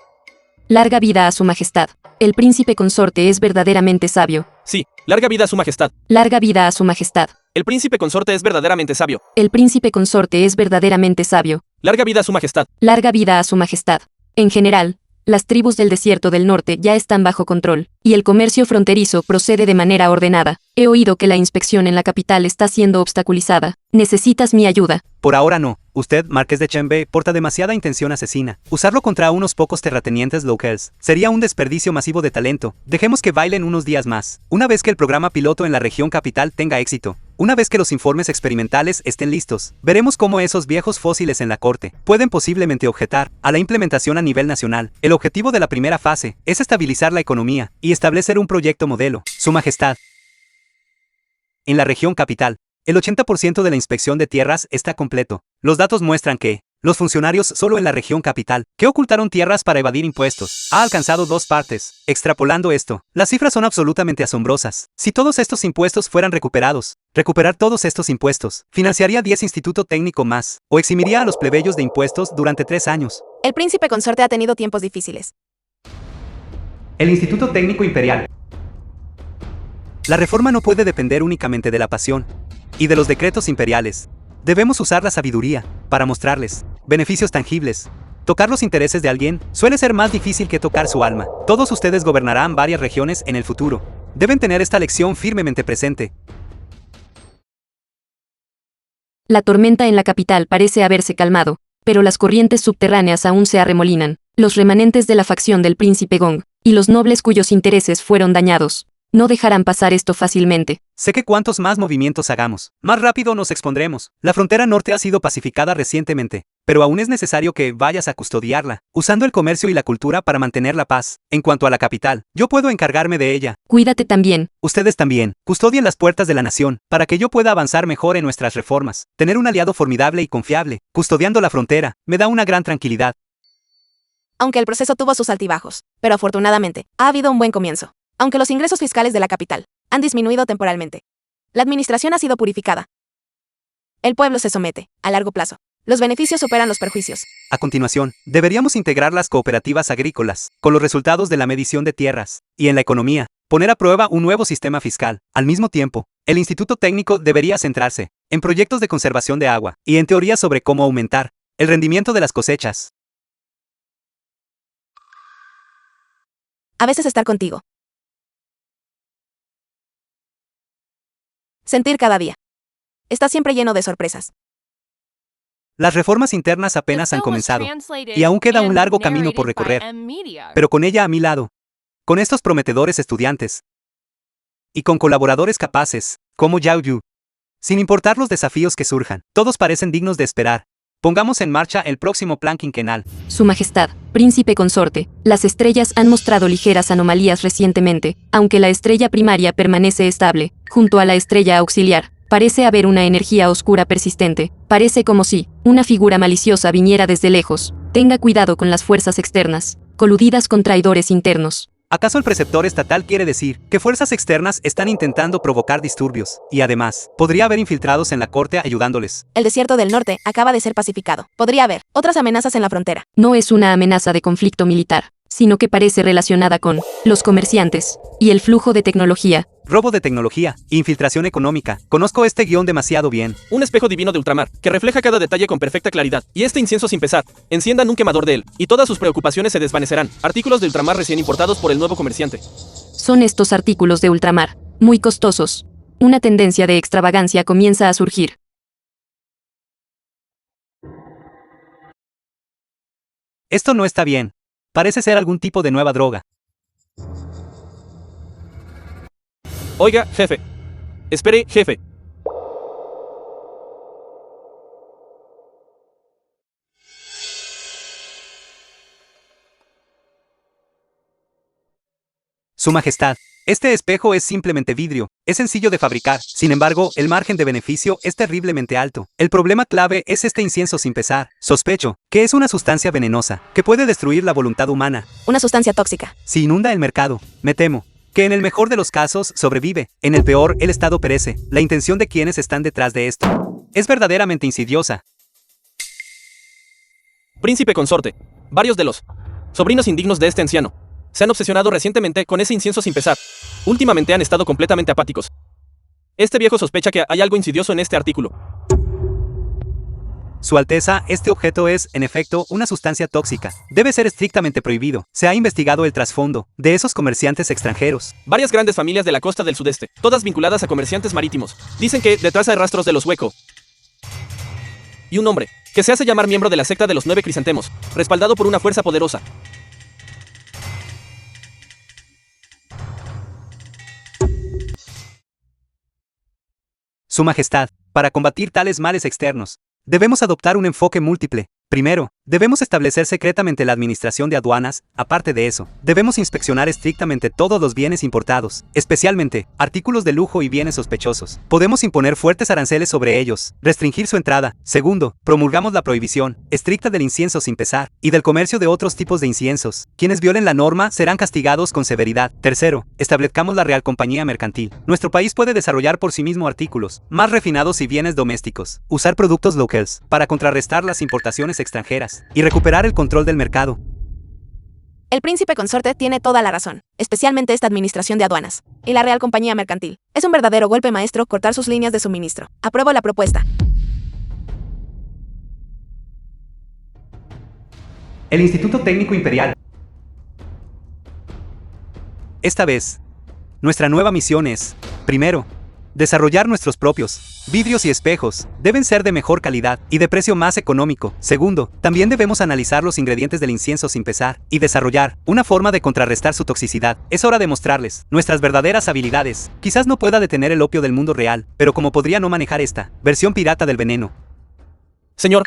Larga vida a su majestad. El príncipe consorte es verdaderamente sabio. Sí, larga vida a su majestad. Larga vida a su majestad. El príncipe consorte es verdaderamente sabio. El príncipe consorte es verdaderamente sabio. Larga vida a su majestad. Larga vida a su majestad. En general, las tribus del desierto del norte ya están bajo control, y el comercio fronterizo procede de manera ordenada. He oído que la inspección en la capital está siendo obstaculizada. ¿Necesitas mi ayuda? Por ahora no. Usted, Marqués de Chembe, porta demasiada intención asesina. Usarlo contra unos pocos terratenientes locals sería un desperdicio masivo de talento. Dejemos que bailen unos días más. Una vez que el programa piloto en la región capital tenga éxito, una vez que los informes experimentales estén listos, veremos cómo esos viejos fósiles en la corte pueden posiblemente objetar a la implementación a nivel nacional. El objetivo de la primera fase es estabilizar la economía y establecer un proyecto modelo. Su Majestad. En la región capital, el 80% de la inspección de tierras está completo. Los datos muestran que los funcionarios solo en la región capital, que ocultaron tierras para evadir impuestos, ha alcanzado 2 partes. Extrapolando esto, las cifras son absolutamente asombrosas. Si todos estos impuestos fueran recuperados, recuperar todos estos impuestos financiaría 10 instituto técnico más, o eximiría a los plebeyos de impuestos durante 3 años. El príncipe consorte ha tenido tiempos difíciles. El Instituto Técnico Imperial. La reforma no puede depender únicamente de la pasión y de los decretos imperiales. Debemos usar la sabiduría para mostrarles beneficios tangibles. Tocar los intereses de alguien suele ser más difícil que tocar su alma. Todos ustedes gobernarán varias regiones en el futuro. Deben tener esta lección firmemente presente. La tormenta en la capital parece haberse calmado, pero las corrientes subterráneas aún se arremolinan. Los remanentes de la facción del príncipe Gong y los nobles cuyos intereses fueron dañados no dejarán pasar esto fácilmente. Sé que cuantos más movimientos hagamos, más rápido nos expondremos. La frontera norte ha sido pacificada recientemente, pero aún es necesario que vayas a custodiarla, usando el comercio y la cultura para mantener la paz. En cuanto a la capital, yo puedo encargarme de ella. Cuídate también. Ustedes también. Custodien las puertas de la nación, para que yo pueda avanzar mejor en nuestras reformas. Tener un aliado formidable y confiable, custodiando la frontera, me da una gran tranquilidad. Aunque el proceso tuvo sus altibajos, pero afortunadamente, ha habido un buen comienzo. Aunque los ingresos fiscales de la capital han disminuido temporalmente, la administración ha sido purificada. El pueblo se somete, a largo plazo. Los beneficios superan los perjuicios. A continuación, deberíamos integrar las cooperativas agrícolas, con los resultados de la medición de tierras, y en la economía, poner a prueba un nuevo sistema fiscal. Al mismo tiempo, el Instituto Técnico debería centrarse en proyectos de conservación de agua, y en teorías sobre cómo aumentar el rendimiento de las cosechas. A veces estar contigo. Sentir cada día. Está siempre lleno de sorpresas. Las reformas internas apenas han comenzado, y aún queda un largo camino por recorrer, pero con ella a mi lado, con estos prometedores estudiantes, y con colaboradores capaces, como Yao Yu, sin importar los desafíos que surjan, todos parecen dignos de esperar. Pongamos en marcha el próximo plan quinquenal. Su Majestad, príncipe consorte, las estrellas han mostrado ligeras anomalías recientemente, aunque la estrella primaria permanece estable, junto a la estrella auxiliar. Parece haber una energía oscura persistente. Parece como si una figura maliciosa viniera desde lejos. Tenga cuidado con las fuerzas externas, coludidas con traidores internos. ¿Acaso el preceptor estatal quiere decir que fuerzas externas están intentando provocar disturbios? Y además, podría haber infiltrados en la corte ayudándoles. El desierto del norte acaba de ser pacificado. Podría haber otras amenazas en la frontera. No es una amenaza de conflicto militar, sino que parece relacionada con los comerciantes y el flujo de tecnología. Robo de tecnología, infiltración económica. Conozco este guión demasiado bien. Un espejo divino de ultramar, que refleja cada detalle con perfecta claridad. Y este incienso sin pesar. Enciendan un quemador de él, y todas sus preocupaciones se desvanecerán. Artículos de ultramar recién importados por el nuevo comerciante. Son estos artículos de ultramar, muy costosos. Una tendencia de extravagancia comienza a surgir. Esto no está bien. Parece ser algún tipo de nueva droga. Oiga, jefe. Espere, jefe. Su Majestad, este espejo es simplemente vidrio, es sencillo de fabricar, sin embargo, el margen de beneficio es terriblemente alto. El problema clave es este incienso sin pesar. Sospecho que es una sustancia venenosa, que puede destruir la voluntad humana. Una sustancia tóxica. Si inunda el mercado, me temo Que en el mejor de los casos sobrevive, en el peor el Estado perece. La intención de quienes están detrás de esto es verdaderamente insidiosa. Príncipe consorte, varios de los sobrinos indignos de este anciano se han obsesionado recientemente con ese incienso sin pesar. Últimamente han estado completamente apáticos. Este viejo sospecha que hay algo insidioso en este artículo. Su Alteza, este objeto es, en efecto, una sustancia tóxica. Debe ser estrictamente prohibido. Se ha investigado el trasfondo de esos comerciantes extranjeros. Varias grandes familias de la costa del sudeste, todas vinculadas a comerciantes marítimos, dicen que detrás hay rastros de los Hueco. Y un hombre, que se hace llamar miembro de la secta de los 9 crisantemos, respaldado por una fuerza poderosa. Su Majestad, para combatir tales males externos, debemos adoptar un enfoque múltiple. Primero, debemos establecer secretamente la administración de aduanas. Aparte de eso, debemos inspeccionar estrictamente todos los bienes importados, especialmente artículos de lujo y bienes sospechosos. Podemos imponer fuertes aranceles sobre ellos, restringir su entrada. Segundo, promulgamos la prohibición estricta del incienso sin pesar y del comercio de otros tipos de inciensos. Quienes violen la norma serán castigados con severidad. Tercero, establezcamos la Real Compañía Mercantil. Nuestro país puede desarrollar por sí mismo artículos más refinados y bienes domésticos, usar productos locales para contrarrestar las importaciones extranjeras y recuperar el control del mercado. El príncipe consorte tiene toda la razón, especialmente esta administración de aduanas y la Real Compañía Mercantil. Es un verdadero golpe maestro cortar sus líneas de suministro. Apruebo la propuesta. El Instituto Técnico Imperial. Esta vez, nuestra nueva misión es, primero, desarrollar nuestros propios vidrios y espejos. Deben ser de mejor calidad y de precio más económico. Segundo, también debemos analizar los ingredientes del incienso sin pesar y desarrollar una forma de contrarrestar su toxicidad. Es hora de mostrarles nuestras verdaderas habilidades. Quizás no pueda detener el opio del mundo real, pero como podría no manejar esta versión pirata del veneno. Señor,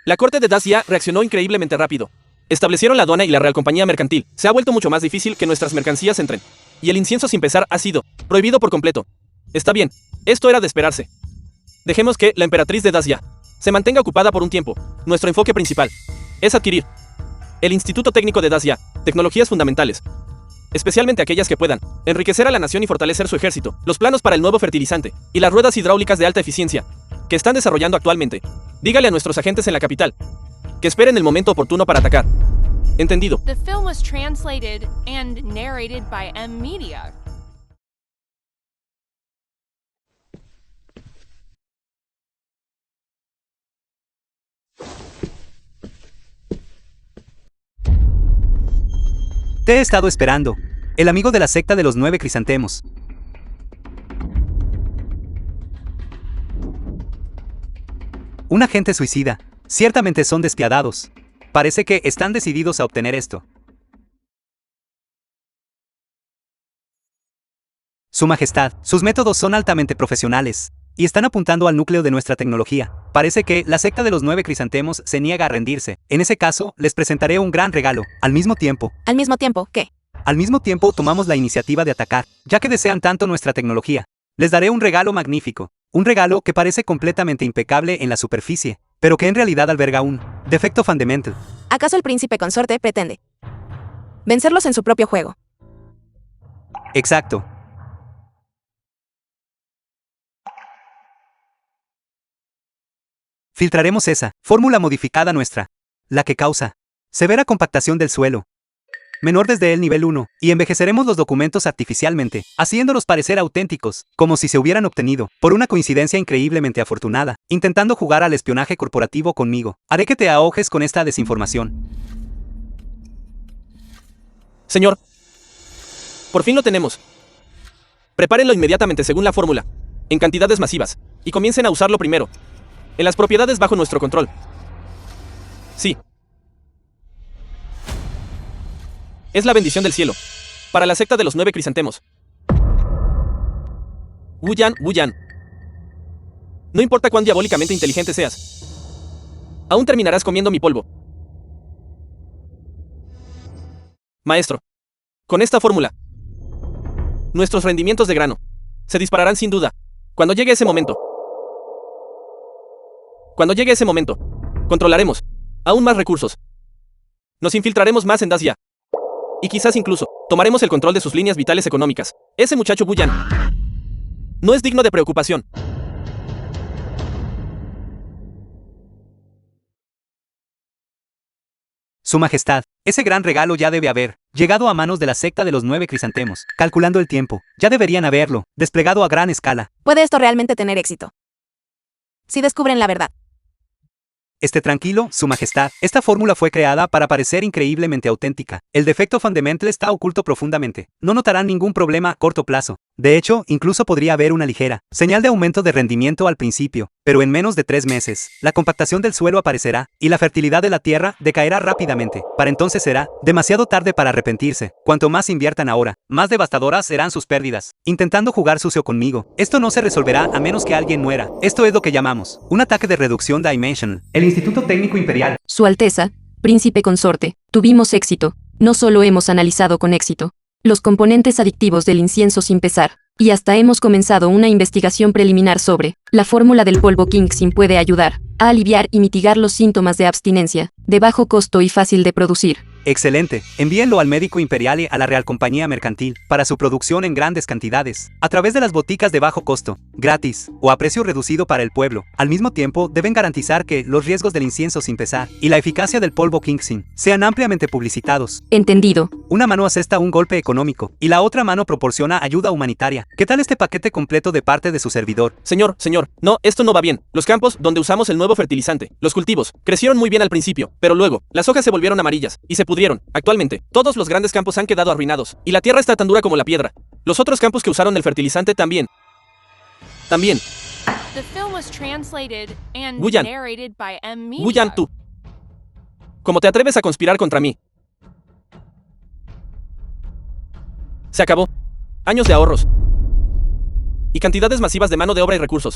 la corte de Dacia reaccionó increíblemente rápido. Establecieron la aduana y la Real Compañía Mercantil. Se ha vuelto mucho más difícil que nuestras mercancías entren. Y el incienso sin pesar ha sido prohibido por completo. Está bien, esto era de esperarse. Dejemos que la emperatriz de Dacia se mantenga ocupada por un tiempo. Nuestro enfoque principal es adquirir el Instituto Técnico de Dacia, tecnologías fundamentales, especialmente aquellas que puedan enriquecer a la nación y fortalecer su ejército, los planos para el nuevo fertilizante y las ruedas hidráulicas de alta eficiencia que están desarrollando actualmente. Dígale a nuestros agentes en la capital que esperen el momento oportuno para atacar. Entendido. The film was translated and narrated by M Media. Te he estado esperando, el amigo de la secta de los 9 crisantemos. Un agente suicida. Ciertamente son despiadados. Parece que están decididos a obtener esto. Su Majestad, sus métodos son altamente profesionales y están apuntando al núcleo de nuestra tecnología. Parece que la secta de los 9 crisantemos se niega a rendirse. En ese caso, les presentaré un gran regalo. Al mismo tiempo, ¿Qué? Al mismo tiempo tomamos la iniciativa de atacar, ya que desean tanto nuestra tecnología. Les daré un regalo magnífico. Un regalo que parece completamente impecable en la superficie, pero que en realidad alberga un defecto fundamental. ¿Acaso el príncipe consorte pretende vencerlos en su propio juego? Exacto. Filtraremos esa fórmula modificada nuestra, la que causa severa compactación del suelo, menor desde el nivel 1, y envejeceremos los documentos artificialmente, haciéndolos parecer auténticos, como si se hubieran obtenido, por una coincidencia increíblemente afortunada, intentando jugar al espionaje corporativo conmigo. Haré que te ahogues con esta desinformación. Señor, por fin lo tenemos. Prepárenlo inmediatamente según la fórmula, en cantidades masivas, y comiencen a usarlo primero, en las propiedades bajo nuestro control. Sí. Es la bendición del cielo, para la secta de los 9 crisantemos. Wuyan, Wuyan. No importa cuán diabólicamente inteligente seas, aún terminarás comiendo mi polvo. Maestro, con esta fórmula, nuestros rendimientos de grano se dispararán sin duda. Cuando llegue ese momento, controlaremos aún más recursos. Nos infiltraremos más en Dacia. Y quizás incluso Tomaremos el control de sus líneas vitales económicas. Ese muchacho Wu Yan no es digno de preocupación. Su Majestad, ese gran regalo ya debe haber llegado a manos de la secta de los 9 crisantemos. Calculando el tiempo, ya deberían haberlo desplegado a gran escala. ¿Puede esto realmente tener éxito? Si descubren la verdad. Esté tranquilo, Su Majestad. Esta fórmula fue creada para parecer increíblemente auténtica. El defecto fundamental está oculto profundamente. No notarán ningún problema a corto plazo. De hecho, incluso podría haber una ligera señal de aumento de rendimiento al principio, pero en menos de 3 meses, la compactación del suelo aparecerá, y la fertilidad de la tierra decaerá rápidamente. Para entonces será demasiado tarde para arrepentirse. Cuanto más inviertan ahora, más devastadoras serán sus pérdidas. Intentando jugar sucio conmigo, esto no se resolverá a menos que alguien muera. Esto es lo que llamamos un ataque de reducción dimensional. El Instituto Técnico Imperial. Su Alteza, Príncipe Consorte, tuvimos éxito. No solo hemos analizado con éxito los componentes adictivos del incienso sin pesar, y hasta hemos comenzado una investigación preliminar sobre la fórmula del polvo Kingsin puede ayudar a aliviar y mitigar los síntomas de abstinencia, de bajo costo y fácil de producir. Excelente. Envíenlo al médico imperial y a la Real Compañía Mercantil para su producción en grandes cantidades, a través de las boticas de bajo costo, gratis o a precio reducido para el pueblo. Al mismo tiempo, deben garantizar que los riesgos del incienso sin pesar y la eficacia del polvo Kingsin sean ampliamente publicitados. Entendido. Una mano asesta un golpe económico y la otra mano proporciona ayuda humanitaria. ¿Qué tal este paquete completo de parte de su servidor? Señor, no, esto no va bien. Los campos donde usamos el nuevo fertilizante, los cultivos, crecieron muy bien al principio, pero luego, las hojas se volvieron amarillas y se pudrieron. Actualmente, todos los grandes campos han quedado arruinados, y la tierra está tan dura como la piedra. Los otros campos que usaron el fertilizante también. The film was translated and Wu Yan. narrated by M. Wu Yan, tú. ¿Cómo te atreves a conspirar contra mí? Se acabó. Años de ahorros. Y cantidades masivas de mano de obra y recursos.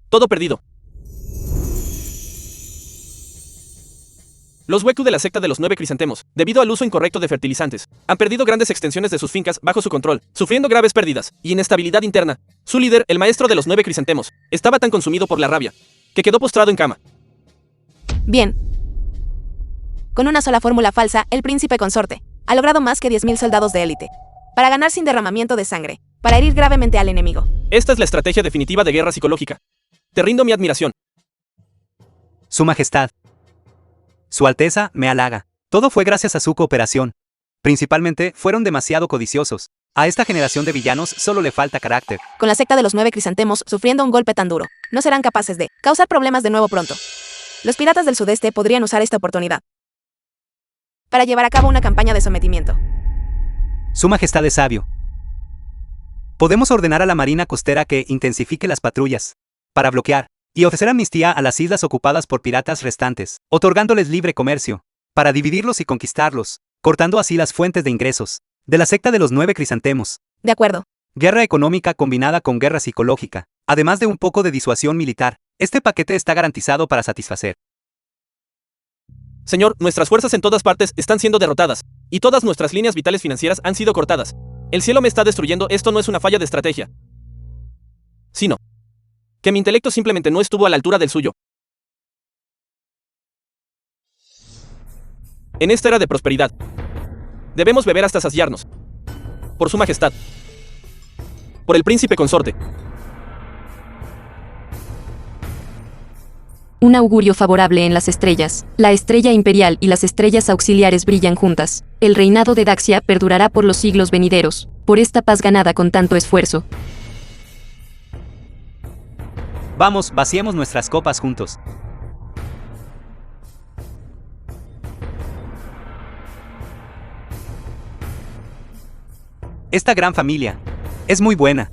Todo perdido. Los Weku de la secta de los 9 crisantemos, debido al uso incorrecto de fertilizantes, han perdido grandes extensiones de sus fincas bajo su control, sufriendo graves pérdidas y inestabilidad interna. Su líder, el maestro de los 9 crisantemos, estaba tan consumido por la rabia, que quedó postrado en cama. Bien. Con una sola fórmula falsa, el príncipe consorte ha logrado más que 10.000 soldados de élite, para ganar sin derramamiento de sangre, para herir gravemente al enemigo. Esta es la estrategia definitiva de guerra psicológica. Te rindo mi admiración. Su Majestad. Su Alteza me halaga. Todo fue gracias a su cooperación. Principalmente, fueron demasiado codiciosos. A esta generación de villanos solo le falta carácter. Con la secta de los 9 crisantemos sufriendo un golpe tan duro, no serán capaces de causar problemas de nuevo pronto. Los piratas del sudeste podrían usar esta oportunidad para llevar a cabo una campaña de sometimiento. Su Majestad es sabio. Podemos ordenar a la Marina Costera que intensifique las patrullas para bloquear y ofrecer amnistía a las islas ocupadas por piratas restantes, otorgándoles libre comercio, para dividirlos y conquistarlos, cortando así las fuentes de ingresos de la secta de los 9 crisantemos. De acuerdo. Guerra económica combinada con guerra psicológica, además de un poco de disuasión militar. Este paquete está garantizado para satisfacer. Señor, nuestras fuerzas en todas partes están siendo derrotadas, y todas nuestras líneas vitales financieras han sido cortadas. El cielo me está destruyendo. Esto no es una falla de estrategia, sino que mi intelecto simplemente no estuvo a la altura del suyo. En esta era de prosperidad, debemos beber hasta saciarnos. Por su majestad. Por el príncipe consorte. Un augurio favorable en las estrellas. La estrella imperial y las estrellas auxiliares brillan juntas. El reinado de Daxia perdurará por los siglos venideros, por esta paz ganada con tanto esfuerzo. Vamos, vaciemos nuestras copas juntos. Esta gran familia es muy buena.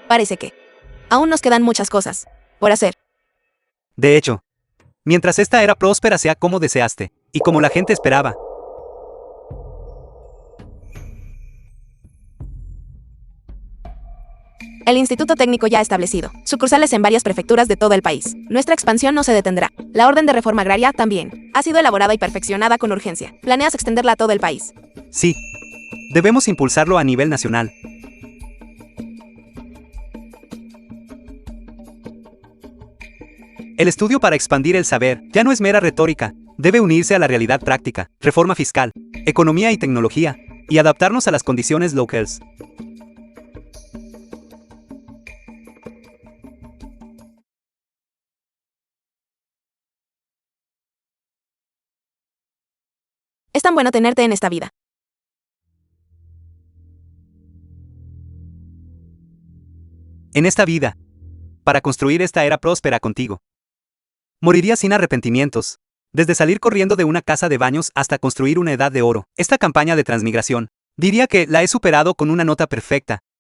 Parece que aún nos quedan muchas cosas por hacer. De hecho, mientras esta era próspera sea como deseaste, y como la gente esperaba. El Instituto Técnico ya establecido, sucursales en varias prefecturas de todo el país. Nuestra expansión no se detendrá. La Orden de Reforma Agraria también ha sido elaborada y perfeccionada con urgencia. ¿Planeas extenderla a todo el país? Sí. Debemos impulsarlo a nivel nacional. El estudio para expandir el saber ya no es mera retórica. Debe unirse a la realidad práctica, reforma fiscal, economía y tecnología, y adaptarnos a las condiciones locales. Es tan bueno tenerte en esta vida. En esta vida, para construir esta era próspera contigo. Moriría sin arrepentimientos, desde salir corriendo de una casa de baños hasta construir una edad de oro. Esta campaña de transmigración, diría que la he superado con una nota perfecta,